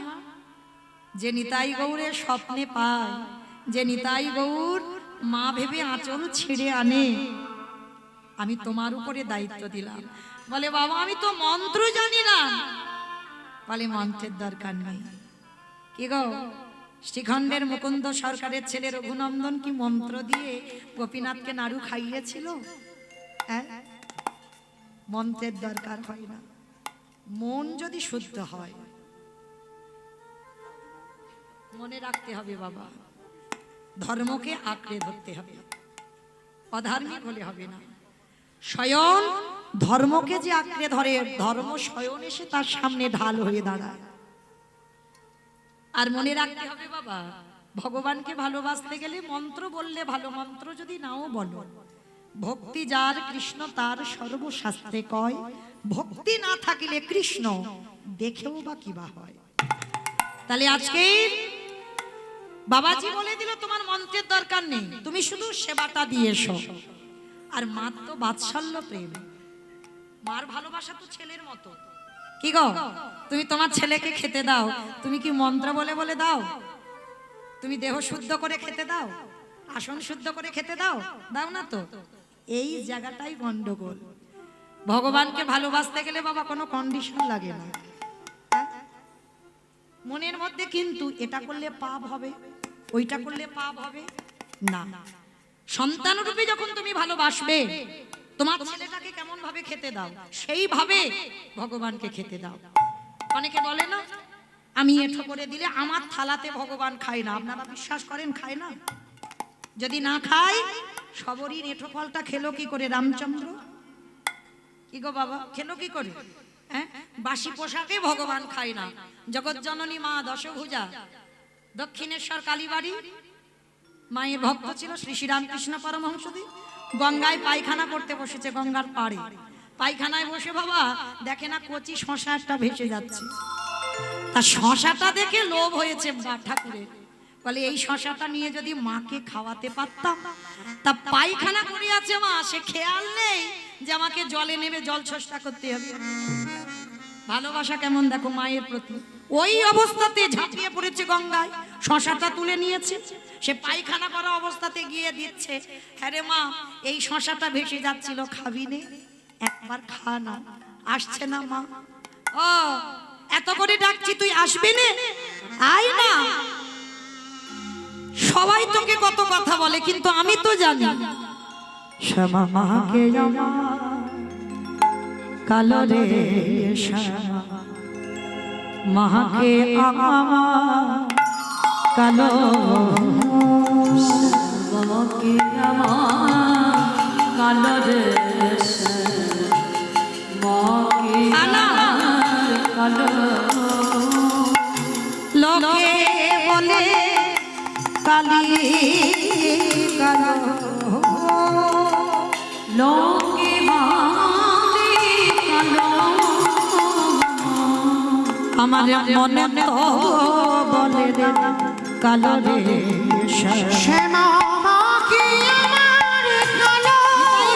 যে নিতাই গৌরের স্বপ্নে পায়, যে নিতাই গৌর মা ভেবে আঁচল ছিঁড়ে আনে, আমি তোমার উপরে দায়িত্ব দিলাম। বলে বাবা আমি তো মন্ত্র জানি না। বলে মন্ত্রের দরকার নেই। কি গো, শ্রীখণ্ডের মুকুন্দ সরকারের ছেলে রঘুনন্দন কি মন্ত্র দিয়ে গোপীনাথকে নাড়ু খাইয়েছিল? হ্যাঁ, মন্ত্রের দরকার হয় না। মন যদি শুদ্ধ হয়, মনে রাখতে হবে বাবা, ধর্মকে আঁকড়ে ধরতে হবে, অধার্মিক হলে হবে না। স্বয়ং ধর্মকে যে আঁকড়ে ধরে, ধর্ম স্বয়ং এসে তার সামনে ঢাল হয়ে দাঁড়ায়। আর মনে রাখতে হবে বাবা, ভগবানকে ভালোবাসতে গেলে মন্ত্র বললে ভালো, মন্ত্র যদি নাও বলো, ভক্তি যার কৃষ্ণ তার সর্বশাস্ত্রে কয়, ভক্তি না থাকিলে কৃষ্ণ দেখেও বা কিবা হয়। তাহলে আজকে বাবাজি বলে দিল তোমার মন্ত্রের দরকার নেই, তুমি শুধু সেবাটা দিয়ে এসো। আর মার তো বাৎসল্য প্রেম, মার ভালোবাসা তো ছেলের মতো। কি গো, তুমি তোমার ছেলেকে খেতে দাও, তুমি কি মন্ত্র বলে বলে দাও? তুমি দেহ শুদ্ধ করে খেতে দাও, আসন শুদ্ধ করে খেতে দাও? দাও না তো। এই জায়গাটাই গন্ডগোল। ভগবানকে ভালোবাসতে গেলে বাবা কোনো কন্ডিশন লাগে না। মনের মধ্যে কিন্তু এটা করলে পাপ হবে, ওইটা করলে পাপ হবে না। সন্তান রূপে যখন তুমি ভালোবাসবে, তোমার ছেলেটাকে কেমন ভাবে খেতে দাও, সেইভাবে ভগবানকে খেতে দাও। অনেকে বলে না আমি এঠো করে দিলে আমার থালাতে ভগবান খায় না। আপনারা বিশ্বাস করেন খায় না? যদি না খায়, সবরই এঠো ফলটা খেলো কি করে রামচন্দ্র? কি গো বাবা, খেলো কি করে? হ্যাঁ, বাসি পোশাকে ভগবান খায় না। জগৎ জননী মা দশভুজা, দক্ষিণেশ্বর কালীবাড়ি মায়ের ভক্ত ছিল শ্রী শ্রী রামকৃষ্ণ পরমহংসদেব। গঙ্গায় পায়খানা করতে বসেছে, গঙ্গার পাড়ে পায়খানায় বসে বাবা দেখে না কচি শশা একটা ভেসে যাচ্ছে। তা শশাটা দেখে লোভ হয়েছে ঠাকুরের, বলে এই শশাটা নিয়ে যদি মাকে খাওয়াতে পারতাম, তা পায়খানা করিয়াছে মা, সে খেয়াল নেই যে আমাকে জলে নেবে জল সস্তা করতে হবে। ভালোবাসা কেমন দেখো মায়ের প্রতি। ওই অবস্থাতে ঝাঁপিয়ে পড়েছে গঙ্গায়, শশাটা তুলে নিয়েছে, সে পায়খানা করা অবস্থাতে গিয়ে দিচ্ছে, হ্যাঁ রে মা এই শশাটা ভেসে যাচ্ছিল, খাবি নে, একবার খা না। আসছে না মা, ও এত করে ডাকছি তুই আসবি নে, আয় না। সবাই তোকে কত কথা বলে, কিন্তু আমি তো জানি শ্যামা মাকে কালো রে শ্যামা মাকে কালো মাকে কালো রে মাকে কালো লোকে বলে কালী কালো, লোকে বলে কালো, আমার মনে তো বলে রে কালো রে শ্যামা। শ্যামা মাকে আমার কালো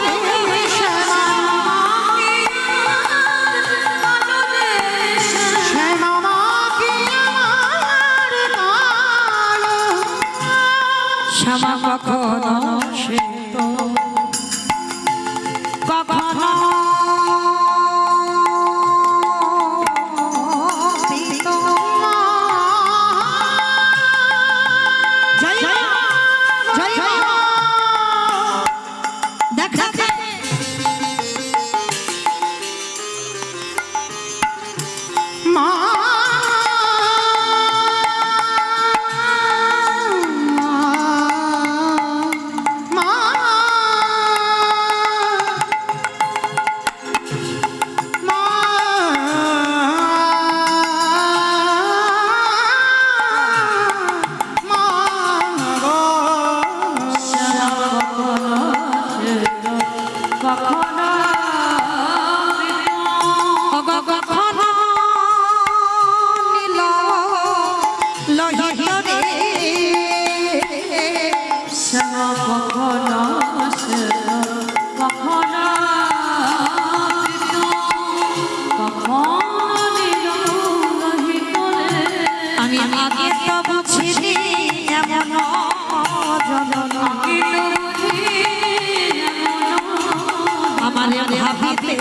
রে শ্যামা, শ্যামা মাকে আমার কালো। শ্যামা কখনো সে তো কখনো আমি আগে তো বুঝিনি এমন আমার ভাবিতে